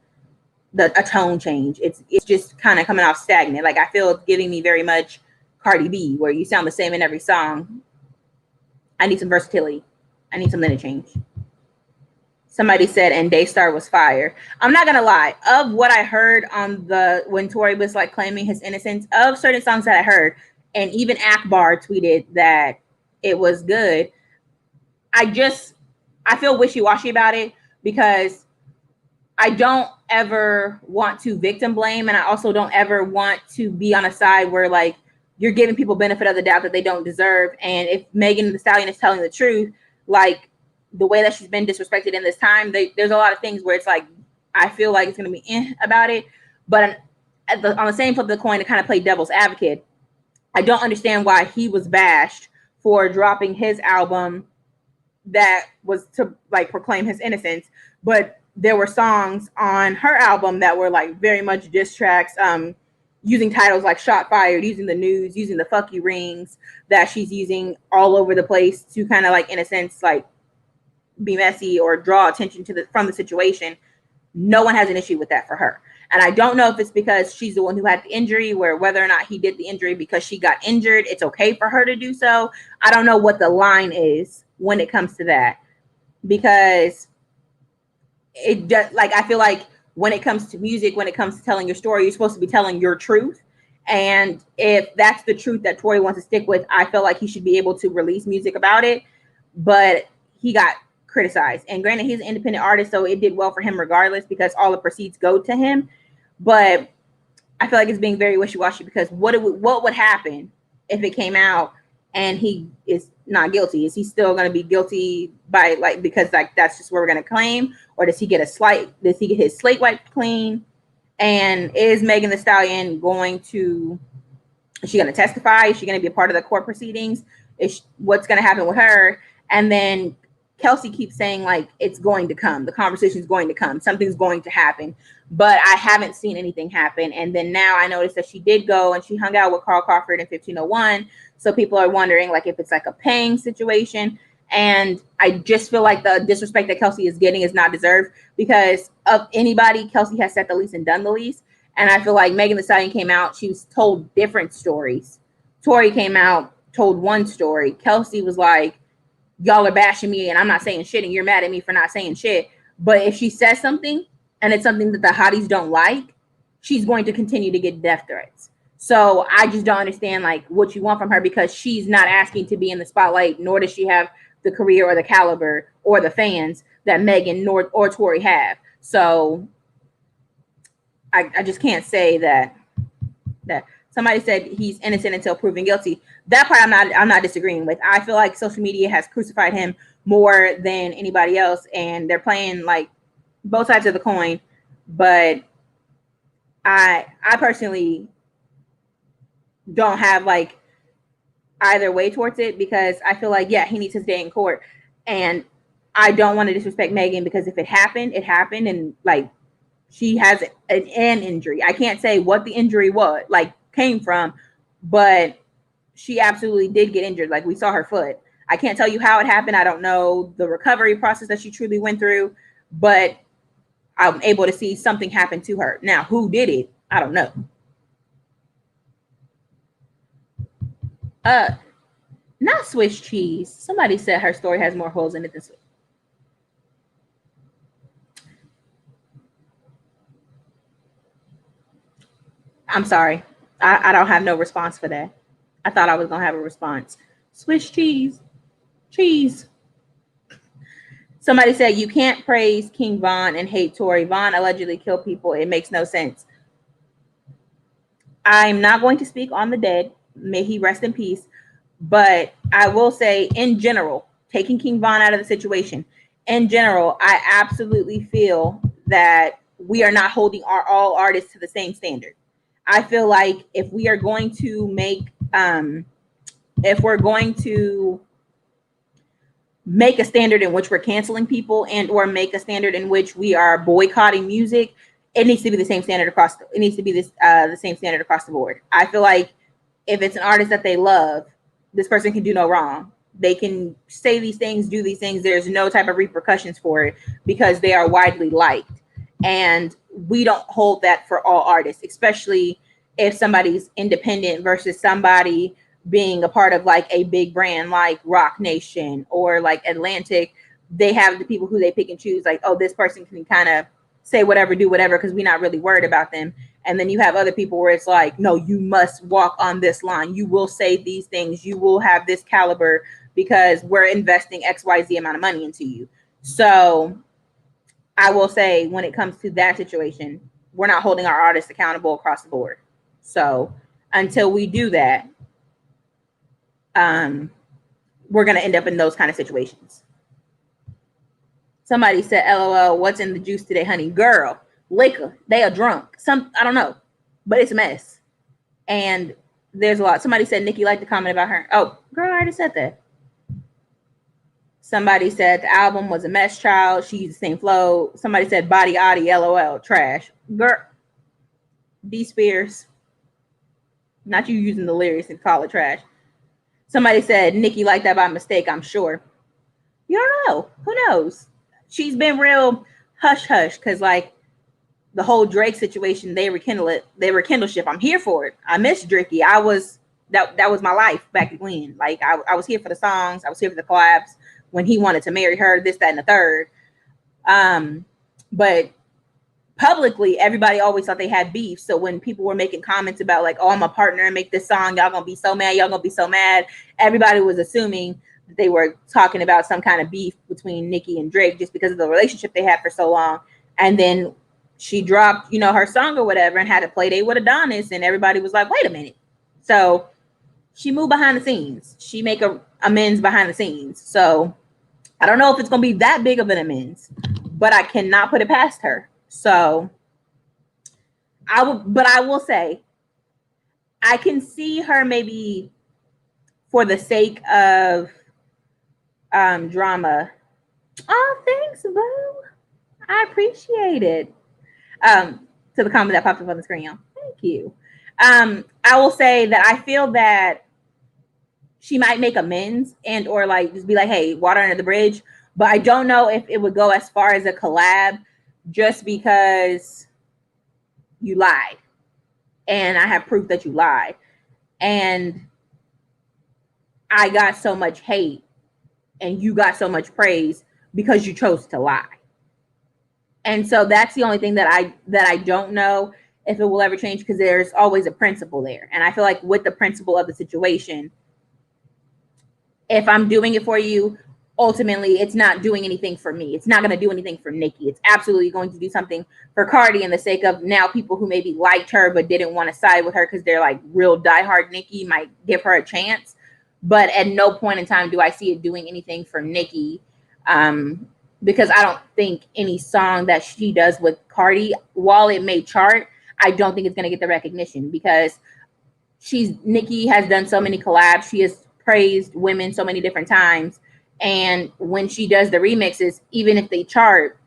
a tone change. It's just kind of coming off stagnant. Like I feel it's giving me very much Cardi B, where you sound the same in every song. I need some versatility. I need something to change. Somebody said, and Daystar was fire. I'm not gonna lie. Of what I heard on when Tory was like claiming his innocence, of certain songs that I heard, and even Akbar tweeted that it was good. I feel wishy-washy about it because I don't ever want to victim blame, and I also don't ever want to be on a side where like you're giving people benefit of the doubt that they don't deserve. And if Megan Thee Stallion is telling the truth, like the way that she's been disrespected in this time, there's a lot of things where it's like I feel like it's going to be about it. But on the same flip of the coin, to kind of play devil's advocate, I don't understand why he was bashed for dropping his album that was to like proclaim his innocence, but there were songs on her album that were like very much diss tracks, using titles like Shot Fired, using the news, using the fuck you rings that she's using all over the place to kind of like, in a sense, like be messy or draw attention to from the situation. No one has an issue with that for her. And I don't know if it's because she's the one who had the injury, where whether or not he did the injury because she got injured, it's okay for her to do so. I don't know what the line is when it comes to that, because it does, like, I feel like when it comes to music, when it comes to telling your story, you're supposed to be telling your truth. And if that's the truth that Tory wants to stick with, I feel like he should be able to release music about it. But he got criticized. And granted, he's an independent artist, so it did well for him regardless, because all the proceeds go to him. But I feel like it's being very wishy-washy, because what would happen if it came out and he is not guilty? Is he still going to be guilty by, like, because like that's just what we're going to claim? Or does he get his slate wiped clean? And is Megan Thee Stallion going to, is she going to testify? Is she going to be a part of the court proceedings? What's going to happen with her? And then Kelsey keeps saying, like, it's going to come. The conversation is going to come. Something's going to happen. But I haven't seen anything happen. And then now I noticed that she did go and she hung out with Carl Crawford in 1501. So people are wondering, like, if it's like a paying situation. And I just feel like the disrespect that Kelsey is getting is not deserved, because of anybody, Kelsey has set the lease and done the lease. And I feel like Megan Thee Stallion came out, she was told different stories. Tory came out, told one story. Kelsey was like, y'all are bashing me and I'm not saying shit and you're mad at me for not saying shit. But if she says something and it's something that the hotties don't like, she's going to continue to get death threats. So I just don't understand, like, what you want from her, because she's not asking to be in the spotlight, nor does she have the career or the caliber or the fans that Megan or Tory have. So I just can't say that somebody said he's innocent until proven guilty. That part I'm not disagreeing with. I feel like social media has crucified him more than anybody else, and they're playing like both sides of the coin. But I personally don't have like either way towards it, because I feel like, yeah, he needs his day in court, and I don't want to disrespect Megan, because if it happened, it happened, and like she has an injury. I can't say what the injury was, like, came from, but she absolutely did get injured. Like, we saw her foot. I can't tell you how it happened. I don't know the recovery process that she truly went through, but I'm able to see something happen to her. Now, who did it? I don't know. Not Swiss cheese. Somebody said her story has more holes in it than Swiss. I'm sorry. I don't have no response for that. I thought I was going to have a response. Swiss cheese. Cheese. Somebody said, you can't praise King Von and hate Tory. Von allegedly killed people. It makes no sense. I'm not going to speak on the dead. May he rest in peace. But I will say, in general, taking King Von out of the situation, in general, I absolutely feel that we are not holding all artists to the same standard. I feel like if we are going to make a standard in which we're canceling people, and or make a standard in which we are boycotting music, it needs to be the same standard across. It needs to be the same standard across the board. I feel like if it's an artist that they love, this person can do no wrong. They can say these things, do these things. There's no type of repercussions for it, because they are widely liked. And we don't hold that for all artists, especially if somebody's independent versus somebody being a part of like a big brand like Rock Nation or like Atlantic. They have the people who they pick and choose, like, oh, this person can kind of say whatever, do whatever, because we're not really worried about them. And then you have other people where it's like, no, you must walk on this line. You will say these things. You will have this caliber, because we're investing XYZ amount of money into you. So I will say, when it comes to that situation, we're not holding our artists accountable across the board. So until we do that, we're going to end up in those kind of situations. Somebody said, LOL, what's in the juice today, honey? Girl, liquor. They are drunk. I don't know, but it's a mess. And there's a lot. Somebody said Nicki liked the comment about her. Oh, girl, I already said that. Somebody said the album was a mess child. She used the same flow. Somebody said body oddy, LOL, trash. Girl, D Spears. Not you using the lyrics and call it trash. Somebody said Nicki liked that by mistake, I'm sure. You don't know. Who knows? She's been real hush hush because like the whole Drake situation, they rekindle it. They rekindle ship. I'm here for it. I miss Drakey. I was that was my life back when. Like I was here for the songs. I was here for the collabs when he wanted to marry her, this, that, and the third. But publicly, everybody always thought they had beef. So when people were making comments about like, oh, I'm a partner and make this song, y'all gonna be so mad, y'all gonna be so mad. Everybody was assuming that they were talking about some kind of beef between Nicki and Drake just because of the relationship they had for so long. And then she dropped, her song or whatever and had a play date with Adonis, and everybody was like, wait a minute. So she moved behind the scenes. She make amends behind the scenes. So I don't know if it's gonna be that big of an amends, but I cannot put it past her. So I will say I can see her maybe for the sake of drama. Oh, thanks, boo. I appreciate it. To the comment that popped up on the screen. Thank you. I will say that I feel that she might make amends and or like just be like, hey, water under the bridge. But I don't know if it would go as far as a collab just because you lied. And I have proof that you lied. And I got so much hate and you got so much praise because you chose to lie. And so that's the only thing that I don't know if it will ever change, because there's always a principle there. And I feel like with the principle of the situation, if I'm doing it for you, ultimately it's not doing anything for me. It's not going to do anything for Nicki. It's absolutely going to do something for Cardi in the sake of now people who maybe liked her but didn't want to side with her because they're like real diehard Nicki might give her a chance. But at no point in time do I see it doing anything for Nicki. Because I don't think any song that she does with Cardi, while it may chart, I don't think it's going to get the recognition because Nicki has done so many collabs. She has praised women so many different times. And when she does the remixes, even if they chart,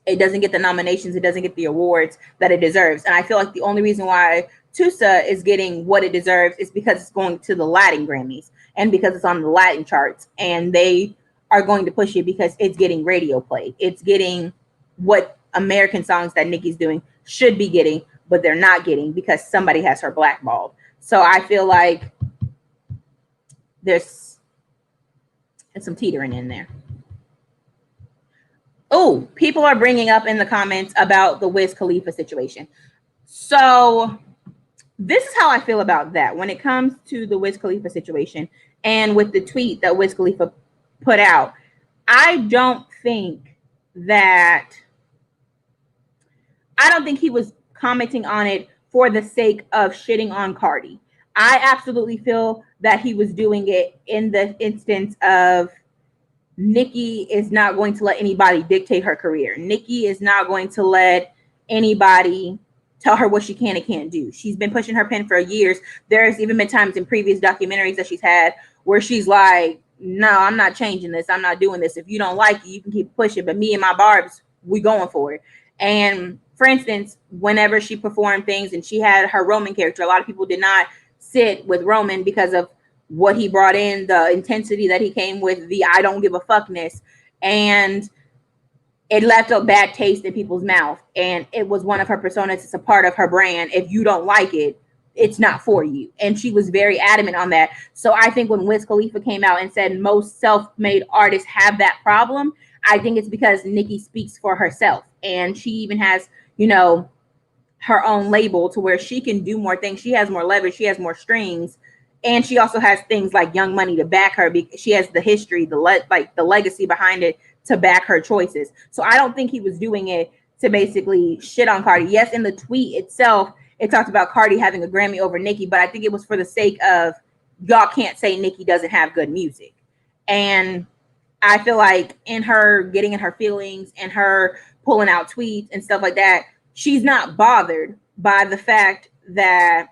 it doesn't get the nominations. It doesn't get the awards that it deserves. And I feel like the only reason why Tusa is getting what it deserves is because it's going to the Latin Grammys and because it's on the Latin charts. And they are going to push it because it's getting radio play. It's getting what American songs that Nicki's doing should be getting, but they're not getting because somebody has her blackballed. So I feel like there's some teetering in there. Oh, people are bringing up in the comments about the Wiz Khalifa situation. So this is how I feel about that when it comes to the Wiz Khalifa situation and with the tweet that Wiz Khalifa put out. I don't think he was commenting on it for the sake of shitting on Cardi. I absolutely feel that he was doing it in the instance of Nicki is not going to let anybody dictate her career. Nicki is not going to let anybody tell her what she can and can't do. She's been pushing her pen for years. There's even been times in previous documentaries that she's had where she's like, no, I'm not changing this. I'm not doing this. If you don't like it, you can keep pushing. But me and my barbs, we going for it. And for instance, whenever she performed things and she had her Roman character, a lot of people did not sit with Roman because of what he brought in, the intensity that he came with, the I don't give a fuckness. And it left a bad taste in people's mouth. And it was one of her personas. It's a part of her brand. If you don't like it, it's not for you. And she was very adamant on that. So I think when Wiz Khalifa came out and said most self-made artists have that problem, I think it's because Nicki speaks for herself. And she even has, her own label to where she can do more things. She has more leverage. She has more strings. And she also has things like Young Money to back her. Because she has the history, the legacy behind it to back her choices. So I don't think he was doing it to basically shit on Cardi. Yes, in the tweet itself, it talked about Cardi having a Grammy over Nicki, but I think it was for the sake of y'all can't say Nicki doesn't have good music. And I feel like in her getting in her feelings and her pulling out tweets and stuff like that, she's not bothered by the fact that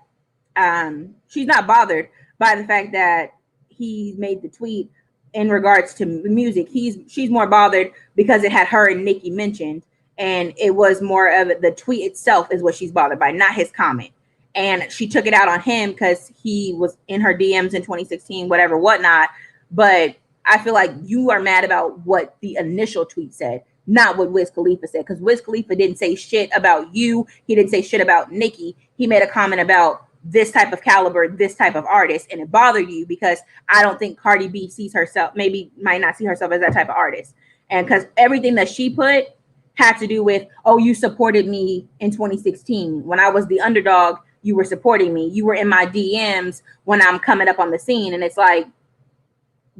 she's not bothered by the fact that he made the tweet in regards to music. She's more bothered because it had her and Nicki mentioned, and it was more of the tweet itself is what she's bothered by, not his comment. And she took it out on him because he was in her DMs in 2016, whatever, whatnot. But I feel like you are mad about what the initial tweet said, not what Wiz Khalifa said, because Wiz Khalifa didn't say shit about you. He didn't say shit about Nicki. He made a comment about this type of caliber, this type of artist, and it bothered you because I don't think Cardi B sees herself, maybe might not see herself as that type of artist. And because everything that she put had to do with, oh, you supported me in 2016 when I was the underdog. You were supporting me. You were in my DMs when I'm coming up on the scene. And it's like,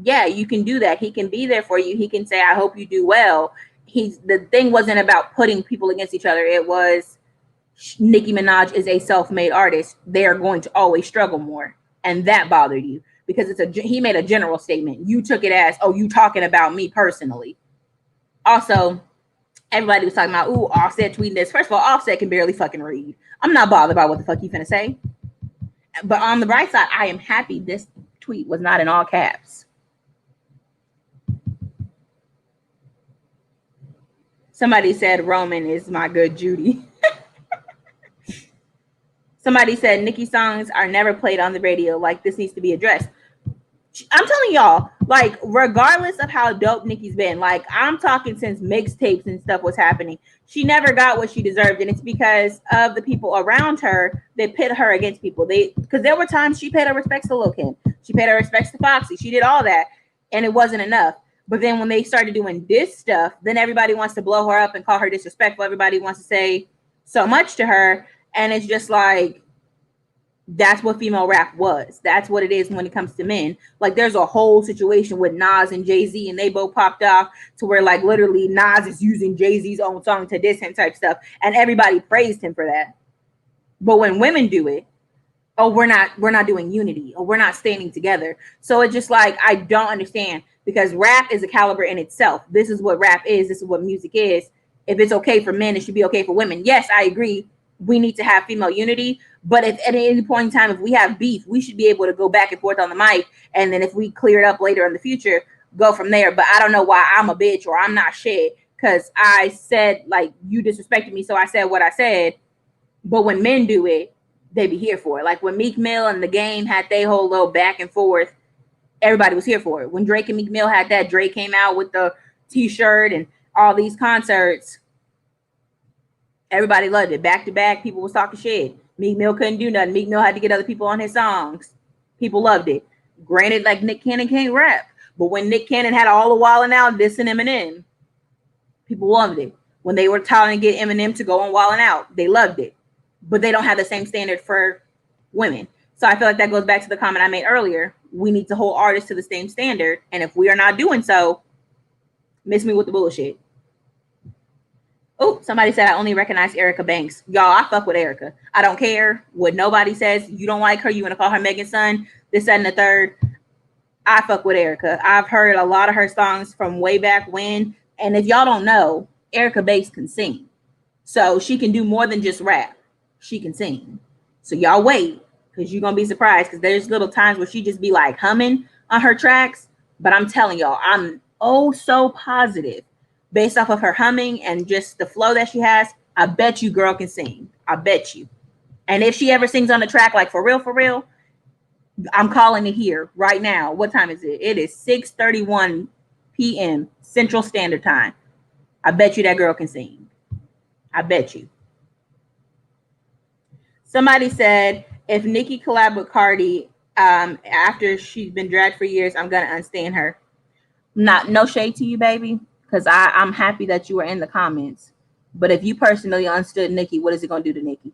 yeah, you can do that. He can be there for you. He can say, I hope you do well. The thing wasn't about putting people against each other. It was, Nicki Minaj is a self-made artist. They are going to always struggle more. And that bothered you because he made a general statement. You took it as, oh, you talking about me personally. Also, everybody was talking about, ooh, Offset tweeting this. First of all, Offset can barely fucking read. I'm not bothered by what the fuck you finna say. But on the bright side, I am happy this tweet was not in all caps. Somebody said Roman is my good Judy. Somebody said Nicki songs are never played on the radio. Like, this needs to be addressed. I'm telling y'all, like, regardless of how dope Nicki's been, like, I'm talking since mixtapes and stuff was happening, she never got what she deserved. And it's because of the people around her that pit her against people. Because there were times she paid her respects to Lil Kim. She paid her respects to Foxy. She did all that. And it wasn't enough. But then when they started doing this stuff, then everybody wants to blow her up and call her disrespectful. Everybody wants to say so much to her. And it's just like, that's what female rap was. That's what it is when it comes to men. Like, there's a whole situation with Nas and Jay-Z, and they both popped off to where, like, literally Nas is using Jay-Z's own song to diss him type stuff, and everybody praised him for that. But when women do it, oh, we're not doing unity, or we're not standing together. So it's just like, I don't understand, because rap is a caliber in itself. This is what rap is. This is what music is. If it's okay for men, it should be okay for women. Yes, I agree. We need to have female unity. But if at any point in time, if we have beef, we should be able to go back and forth on the mic. And then if we clear it up later in the future, go from there. But I don't know why I'm a bitch or I'm not shit because I said, like, you disrespected me. So I said what I said. But when men do it, they be here for it. Like when Meek Mill and The Game had their whole little back and forth, everybody was here for it. When Drake and Meek Mill had that, Drake came out with the t-shirt and all these concerts. Everybody loved it. Back to back, people was talking shit. Meek Mill couldn't do nothing. Meek Mill had to get other people on his songs. People loved it. Granted, like, Nick Cannon can't rap. But when Nick Cannon had all the Wildin' Out dissing Eminem, people loved it. When they were trying to get Eminem to go on Wildin' Out, they loved it. But they don't have the same standard for women. So I feel like that goes back to the comment I made earlier. We need to hold artists to the same standard. And if we are not doing so, miss me with the bullshit. Oh, somebody said I only recognize Erica Banks. Y'all, I fuck with Erica. I don't care what nobody says. You don't like her. You want to call her Megan's son, this, that, and the third. I fuck with Erica. I've heard a lot of her songs from way back when. And if y'all don't know, Erica Banks can sing. So she can do more than just rap. She can sing. So y'all wait, because you're going to be surprised, because there's little times where she just be like humming on her tracks. But I'm telling y'all, I'm oh so positive. Based off of her humming and just the flow that she has, I bet you girl can sing. I bet you. And if she ever sings on the track, like for real, I'm calling it here right now. What time is it? It is 6:31 p.m. Central Standard Time. I bet you that girl can sing. I bet you. Somebody said, if Nicki collab with Cardi after she's been dragged for years, I'm going to unstand her. No shade to you, baby. Because I'm happy that you were in the comments. But if you personally understood Nicki, what is it going to do to Nicki?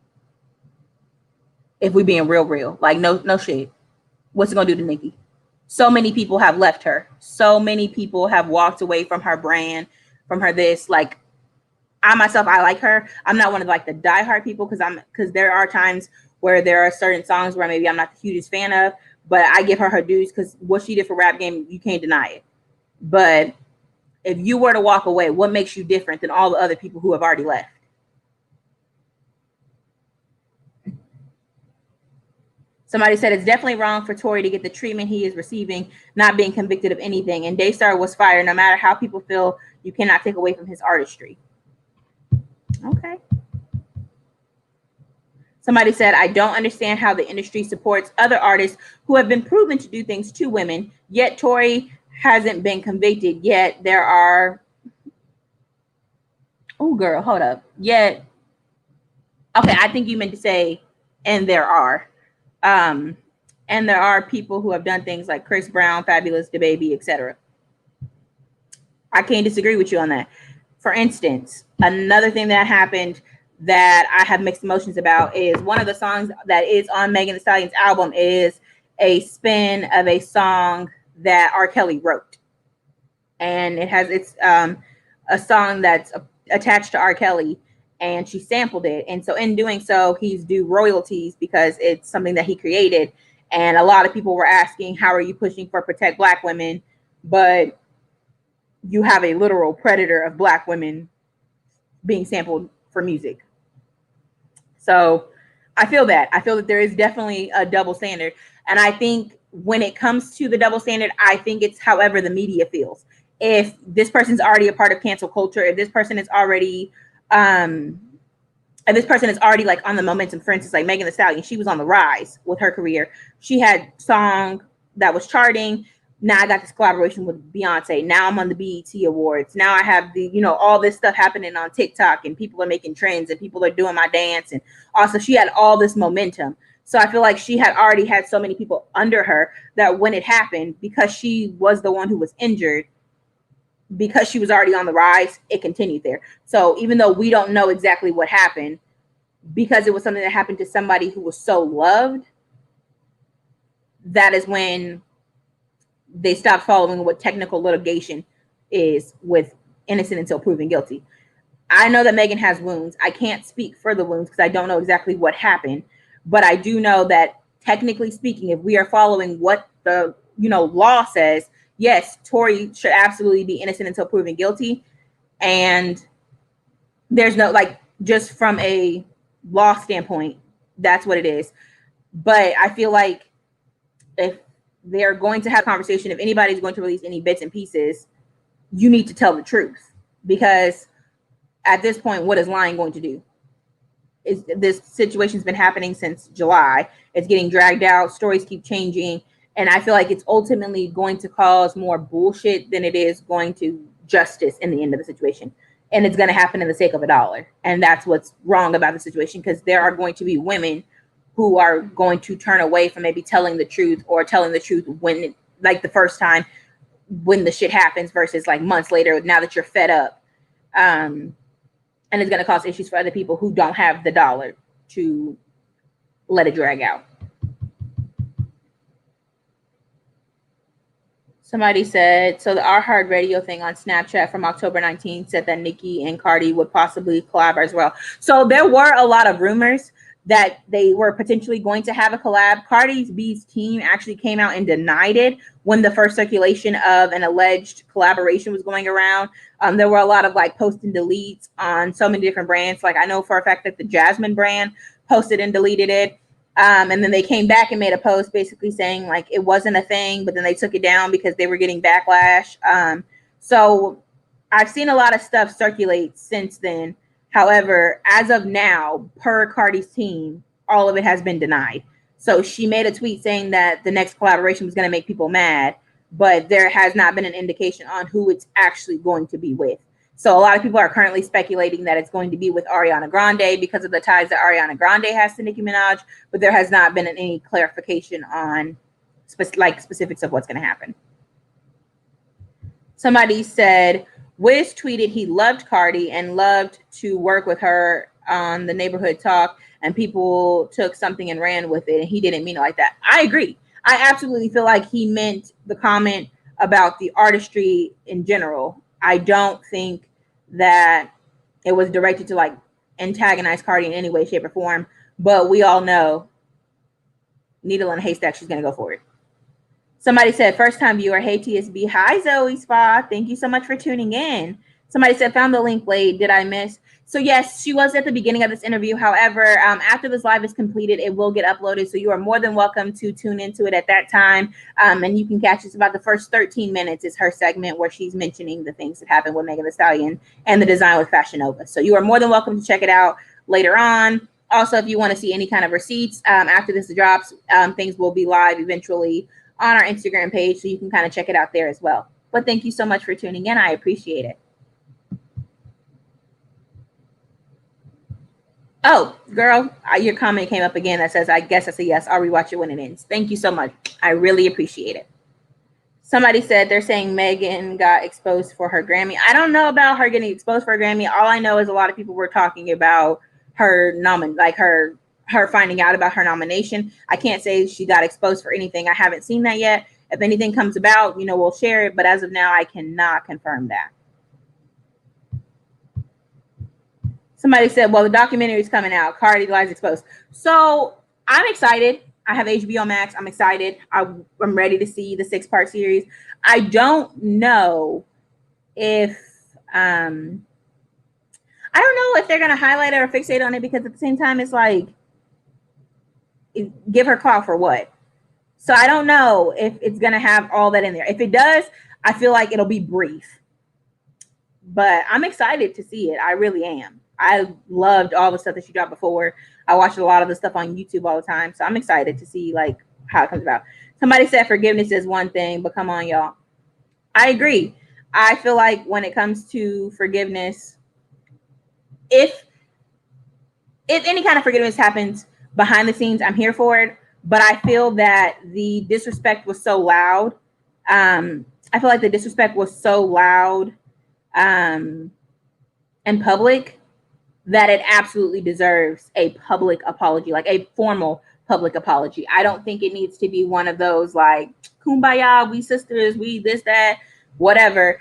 If we being real. Like, no shit. What's it going to do to Nicki? So many people have left her. So many people have walked away from her brand, from her this. Like, I myself, I like her. I'm not one of like the diehard people because there are times where there are certain songs where maybe I'm not the hugest fan of. But I give her dues because what she did for Rap Game, you can't deny it. But if you were to walk away, what makes you different than all the other people who have already left? Somebody said it's definitely wrong for Tory to get the treatment he is receiving, not being convicted of anything. And Daystar was fired. No matter how people feel, you cannot take away from his artistry. Okay. Somebody said, I don't understand how the industry supports other artists who have been proven to do things to women, yet Tory hasn't been convicted. Yet there are... Oh, girl, hold up. Yet... Okay, I think you meant to say, and there are. And there are people who have done things like Chris Brown, Fabulous, DaBaby, etc. I can't disagree with you on that. For instance, another thing that happened that I have mixed emotions about is one of the songs that is on Megan Thee Stallion's album is a spin of a song that R. Kelly wrote. And it's a song that's attached to R. Kelly, and she sampled it. And so in doing so, he's due royalties because it's something that he created. And a lot of people were asking, how are you pushing for protect Black women, but you have a literal predator of Black women being sampled for music? So I feel that there is definitely a double standard. And I think when it comes to the double standard, I think it's however the media feels. If this person's already a part of cancel culture, if this person is already like on the momentum, for instance, like Megan Thee Stallion, she was on the rise with her career. She had song that was charting. Now I got this collaboration with Beyonce. Now I'm on the BET Awards. Now I have all this stuff happening on TikTok, and people are making trends, and people are doing my dance. And also she had all this momentum. So I feel like she had already had so many people under her that when it happened, because she was the one who was injured, because she was already on the rise, it continued there. So even though we don't know exactly what happened, because it was something that happened to somebody who was so loved, that is when they stopped following what technical litigation is with innocent until proven guilty. I know that Megan has wounds. I can't speak for the wounds because I don't know exactly what happened, but I do know that technically speaking, if we are following what the law says, yes, Tory should absolutely be innocent until proven guilty. And there's no, just from a law standpoint, that's what it is. But I feel like if they're going to have a conversation, if anybody's going to release any bits and pieces, you need to tell the truth. Because at this point, what is lying going to do? This situation's been happening since July. It's getting dragged out. Stories keep changing. And I feel like it's ultimately going to cause more bullshit than it is going to justice in the end of the situation. And it's going to happen in the sake of $1. And that's what's wrong about the situation, because there are going to be women who are going to turn away from maybe telling the truth, or telling the truth when, the first time when the shit happens, versus months later, now that you're fed up. And it's going to cause issues for other people who don't have the dollar to let it drag out. Somebody said, so the Our Heart Radio thing on Snapchat from October 19th said that Nicki and Cardi would possibly collab as well. So there were a lot of rumors that they were potentially going to have a collab. Cardi B's team actually came out and denied it when the first circulation of an alleged collaboration was going around. There were a lot of post and deletes on so many different brands. I know for a fact that the Jasmine brand posted and deleted it. And then they came back and made a post basically saying it wasn't a thing, but then they took it down because they were getting backlash. So I've seen a lot of stuff circulate since then. However, as of now, per Cardi's team, all of it has been denied. So she made a tweet saying that the next collaboration was going to make people mad, but there has not been an indication on who it's actually going to be with. So a lot of people are currently speculating that it's going to be with Ariana Grande because of the ties that Ariana Grande has to Nicki Minaj, but there has not been any clarification on specifics of what's going to happen. Somebody said, Wiz tweeted he loved Cardi and loved to work with her on the Neighborhood Talk, and people took something and ran with it, and he didn't mean it like that. I agree. I absolutely feel like he meant the comment about the artistry in general. I don't think that it was directed to antagonize Cardi in any way, shape, or form, but we all know needle in a haystack, she's going to go for it. Somebody said, first time viewer, hey TSB. Hi Zoe Spa. Thank you so much for tuning in. Somebody said, found the link late. Did I miss? So yes, she was at the beginning of this interview. However, after this live is completed, it will get uploaded. So you are more than welcome to tune into it at that time. And you can catch us about the first 13 minutes is her segment where she's mentioning the things that happened with Megan Thee Stallion and the design with Fashion Nova. So you are more than welcome to check it out later on. Also, if you want to see any kind of receipts after this drops, things will be live eventually on our Instagram page. So you can kind of check it out there as well. But thank you so much for tuning in. I appreciate it. Oh, girl, your comment came up again that says, I guess that's a yes. I'll rewatch it when it ends. Thank you so much. I really appreciate it. Somebody said they're saying Megan got exposed for her Grammy. I don't know about her getting exposed for a Grammy. All I know is a lot of people were talking about her her finding out about her nomination. I can't say she got exposed for anything. I haven't seen that yet. If anything comes about, we'll share it. But as of now, I cannot confirm that. Somebody said, well, the documentary is coming out. Cardi lies exposed. So I'm excited. I have HBO Max. I'm excited. I'm ready to see the 6-part series. I don't know if I don't know if they're gonna highlight it or fixate on it, because at the same time, it's like, give her clout for what? So I don't know if it's gonna have all that in there. If it does, I feel like it'll be brief. But I'm excited to see it. I really am. I loved all the stuff that she dropped before. I watched a lot of the stuff on YouTube all the time. So I'm excited to see how it comes about. Somebody said forgiveness is one thing, but come on, y'all. I agree. I feel like when it comes to forgiveness, if any kind of forgiveness happens behind the scenes, I'm here for it. But I feel that the disrespect was so loud. I feel like the disrespect was so loud and public that it absolutely deserves a public apology, like a formal public apology. I don't think it needs to be one of those like, kumbaya, we sisters, we this, that, whatever.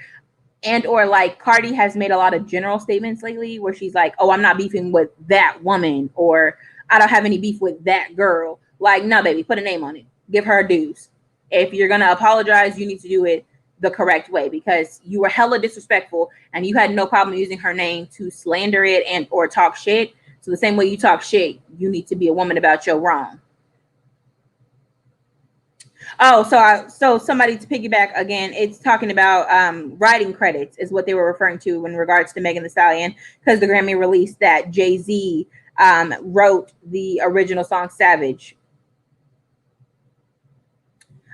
And or like Cardi has made a lot of general statements lately where she's like, oh, I'm not beefing with that woman, or I don't have any beef with that girl. Like, no, baby, put a name on it. Give her her dues. If you're going to apologize, you need to do it the correct way, because you were hella disrespectful and you had no problem using her name to slander it and or talk shit. So the same way you talk shit, you need to be a woman about your wrong. Oh, so somebody, to piggyback again, it's talking about writing credits is what they were referring to in regards to Megan Thee Stallion, because the Grammy released that Jay-Z wrote the original song Savage.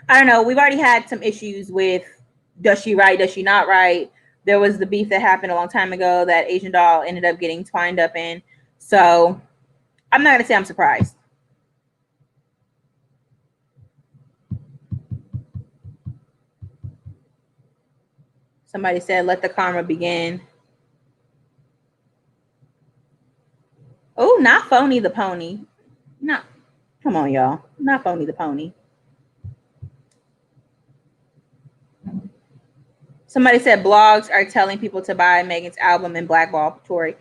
I don't know. We've already had some issues with, does she write, does she not write? There was the beef that happened a long time ago that Asian Doll ended up getting twined up in. So I'm not going to say I'm surprised. Somebody said, let the karma begin. Oh, not Phony the Pony. No, come on, y'all. Not Phony the Pony. Somebody said blogs are telling people to buy Megan's album and blackball Tory.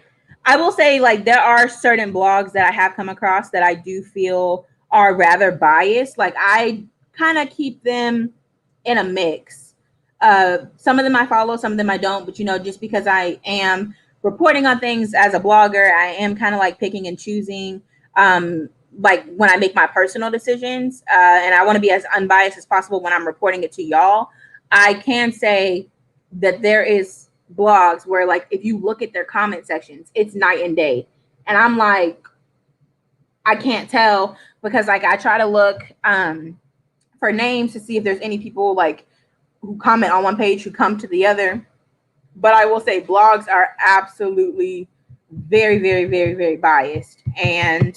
I will say, like, there are certain blogs that I have come across that I do feel are rather biased. Like, I kind of keep them in a mix. Some of them I follow, some of them I don't. But, just because I am reporting on things as a blogger, I am kind of like picking and choosing, like when I make my personal decisions. And I want to be as unbiased as possible when I'm reporting it to y'all. I can say that there is blogs where, like, if you look at their comment sections, it's night and day. And I'm like, I can't tell, because like I try to look for names to see if there's any people like who comment on one page who come to the other. But I will say blogs are absolutely very, very, very, very biased. And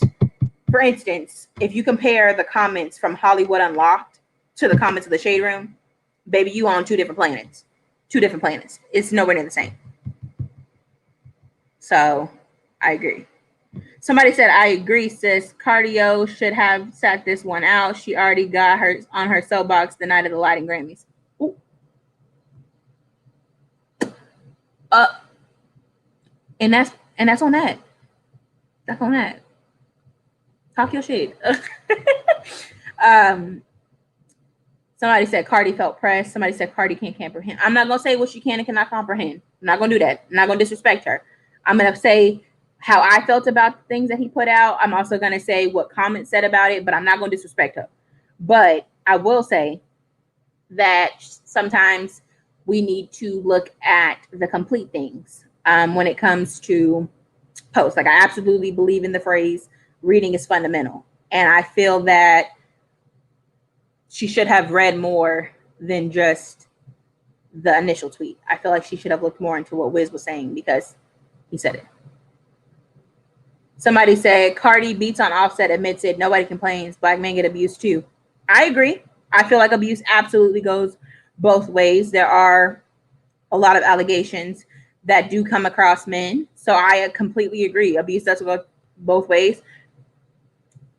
for instance, if you compare the comments from Hollywood Unlocked to the comments of the Shade Room, baby, you on two different planets. It's nowhere near the same. So I agree. Somebody said, I agree, sis. Cardio should have sat this one out. She already got her on her soapbox the night of the Lighting Grammys. Ooh. And that's on that. That's on that. Talk your shit. Somebody said Cardi felt pressed. Somebody said Cardi can't comprehend. I'm not going to say what she can and cannot comprehend. I'm not going to do that. I'm not going to disrespect her. I'm going to say how I felt about the things that he put out. I'm also going to say what comments said about it, but I'm not going to disrespect her. But I will say that sometimes we need to look at the complete things when it comes to posts. Like, I absolutely believe in the phrase reading is fundamental. And I feel that she should have read more than just the initial tweet. I feel like she should have looked more into what Wiz was saying because he said it. Somebody said Cardi beats on Offset, admits it, nobody complains, black men get abused too. I agree. I feel like abuse absolutely goes both ways. There are a lot of allegations that do come across men. So I completely agree. Abuse does go both ways.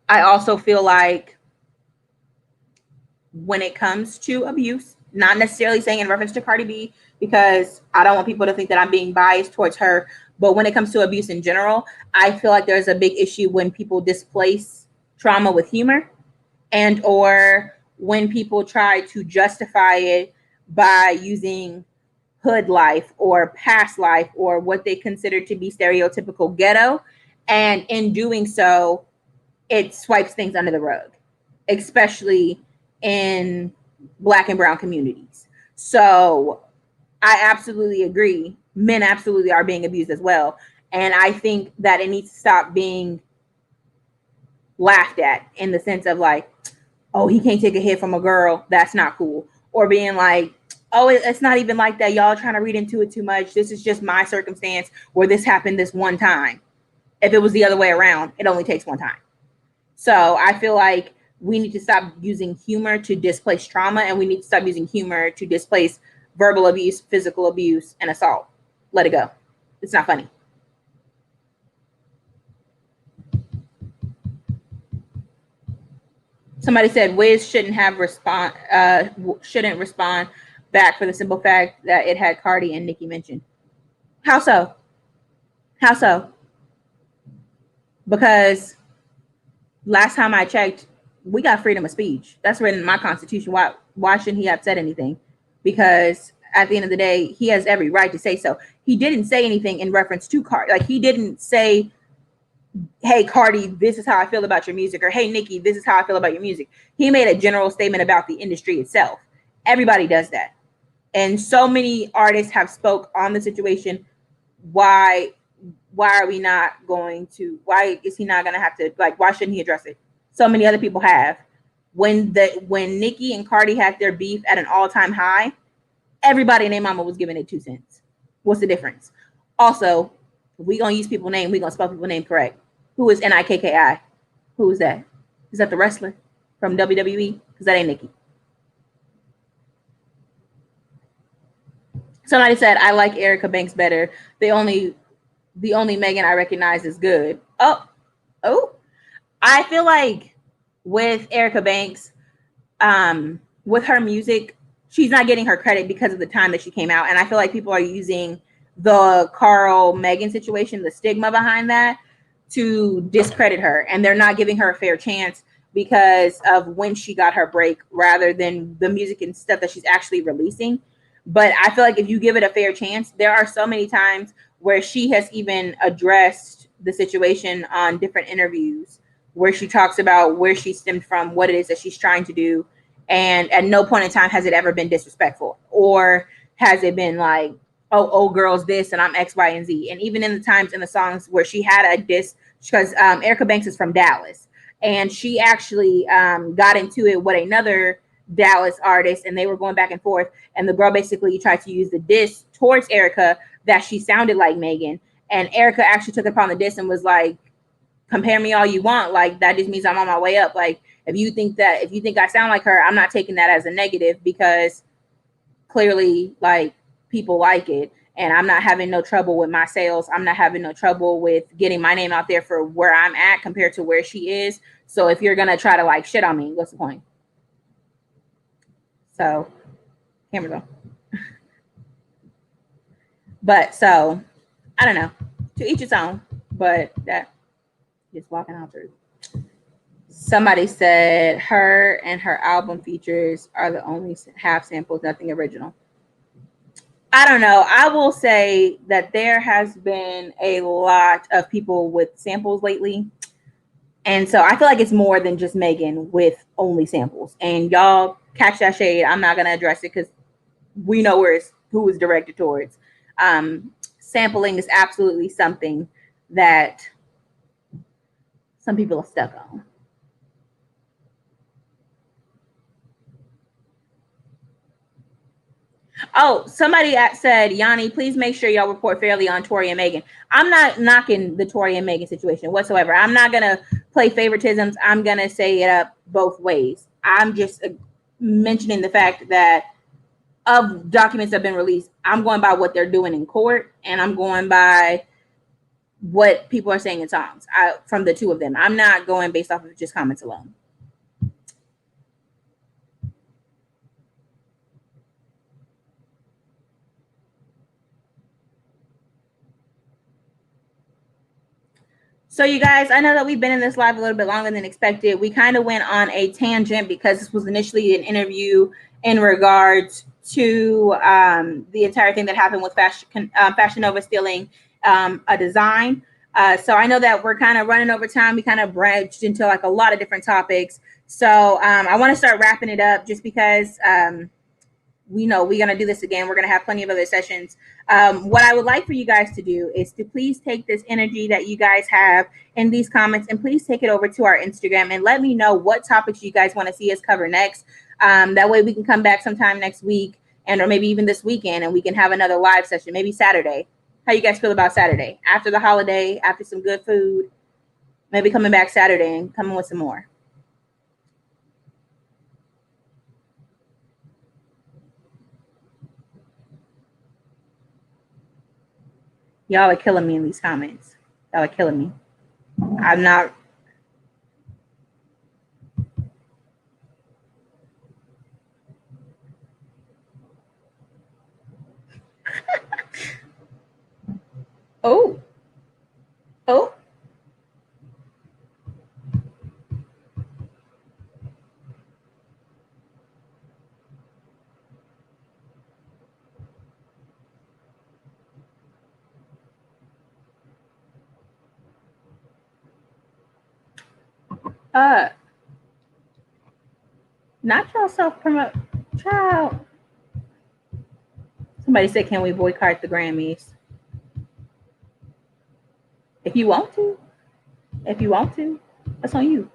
I also feel like when it comes to abuse, not necessarily saying in reference to Cardi B, because I don't want people to think that I'm being biased towards her, but when it comes to abuse in general, I feel like there's a big issue when people displace trauma with humor, and or when people try to justify it by using hood life or past life or what they consider to be stereotypical ghetto, and in doing so, it swipes things under the rug, especially in Black and brown communities. So I absolutely agree. Men absolutely are being abused as well. And I think that it needs to stop being laughed at in the sense of like, oh, he can't take a hit from a girl. That's not cool. Or being like, oh, it's not even like that. Y'all are trying to read into it too much. This is just my circumstance where this happened this one time. If it was the other way around, it only takes one time. So I feel like we need to stop using humor to displace trauma, and we need to stop using humor to displace verbal abuse, physical abuse, and assault. Let it go. It's not funny. Somebody said Wiz shouldn't respond back for the simple fact that it had Cardi and Nicki mentioned. How so? How so? Because last time I checked, we got freedom of speech. That's written in my constitution. Why shouldn't he have said anything? Because at the end of the day, he has every right to say so. He didn't say anything in reference to Cardi. Like, he didn't say, hey, Cardi, this is how I feel about your music, or hey, Nicki, this is how I feel about your music. He made a general statement about the industry itself. Everybody does that. And so many artists have spoke on the situation. Why are we not going to, why is he not going to have to, like, why shouldn't he address it? So many other people have. When Nicki and Cardi had their beef at an all-time high, everybody and their mama was giving it 2 cents. What's the difference? Also, if we gonna use people's name, we gonna spell people's name correct. Who is Nikki? Who is that? Is that the wrestler from WWE? Because that ain't Nicki. Somebody said, I like Erica Banks better. The only Megan I recognize is good. Oh, I feel like with Erica Banks, with her music, she's not getting her credit because of the time that she came out. And I feel like people are using the Carl Megan situation, the stigma behind that, to discredit her. And they're not giving her a fair chance because of when she got her break rather than the music and stuff that she's actually releasing. But I feel like if you give it a fair chance, there are so many times where she has even addressed the situation on different interviews where she talks about where she stemmed from, what it is that she's trying to do. And at no point in time has it ever been disrespectful, or has it been like, oh, girls this and I'm X, Y, and Z. And even in the times in the songs where she had a diss, because Erica Banks is from Dallas, and she actually got into it with another Dallas artist, and they were going back and forth. And the girl basically tried to use the diss towards Erica that she sounded like Megan. And Erica actually took it upon the diss and was like, compare me all you want. Like, that just means I'm on my way up. Like, if you think I sound like her, I'm not taking that as a negative, because clearly, like, people like it. And I'm not having no trouble with my sales. I'm not having no trouble with getting my name out there for where I'm at compared to where she is. So if you're going to try to like shit on me, what's the point? So, camera's on. But so, I don't know. To each its own. But that just walking out through. Somebody said her and her album features are the only half samples, nothing original. I don't know. I will say that there has been a lot of people with samples lately. And so I feel like it's more than just Megan with only samples. And y'all catch that shade. I'm not going to address it because we know who it's directed towards. Sampling is absolutely something that some people are stuck on. Oh, somebody said, Yanni, please make sure y'all report fairly on Tory and Megan. I'm not knocking the Tory and Megan situation whatsoever. I'm not going to play favoritisms. I'm going to say it up both ways. I'm just mentioning the fact that of documents that have been released, I'm going by what they're doing in court, and I'm going by what people are saying in songs from the two of them. I'm not going based off of just comments alone. So you guys, I know that we've been in this live a little bit longer than expected. We kind of went on a tangent because this was initially an interview in regards to the entire thing that happened with Fashion Nova stealing a design. So I know that we're kind of running over time. We kind of branched into like a lot of different topics. So I want to start wrapping it up just because we know we're going to do this again. We're going to have plenty of other sessions. What I would like for you guys to do is to please take this energy that you guys have in these comments and please take it over to our Instagram and let me know what topics you guys want to see us cover next. That way we can come back sometime next week or maybe even this weekend and we can have another live session, maybe Saturday. How you guys feel about Saturday? After the holiday, after some good food, maybe coming back Saturday and coming with some more. Y'all are killing me in these comments. Y'all are killing me. I'm not. Oh. Oh. Not y'all self-promote. Child. Somebody said, can we boycott the Grammys? If you want to. If you want to. That's on you.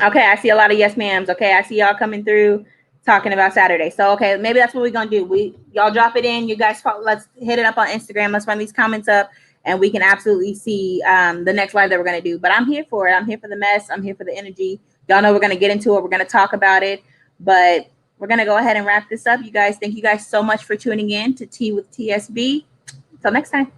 Okay, I see a lot of yes ma'ams. Okay, I see y'all coming through talking about Saturday. So, okay, maybe that's what we're going to do. Y'all drop it in. You guys, let's hit it up on Instagram. Let's run these comments up. And we can absolutely see the next live that we're going to do. But I'm here for it. I'm here for the mess. I'm here for the energy. Y'all know we're going to get into it. We're going to talk about it. But we're going to go ahead and wrap this up. You guys, thank you guys so much for tuning in to Tea with TSB. Until next time.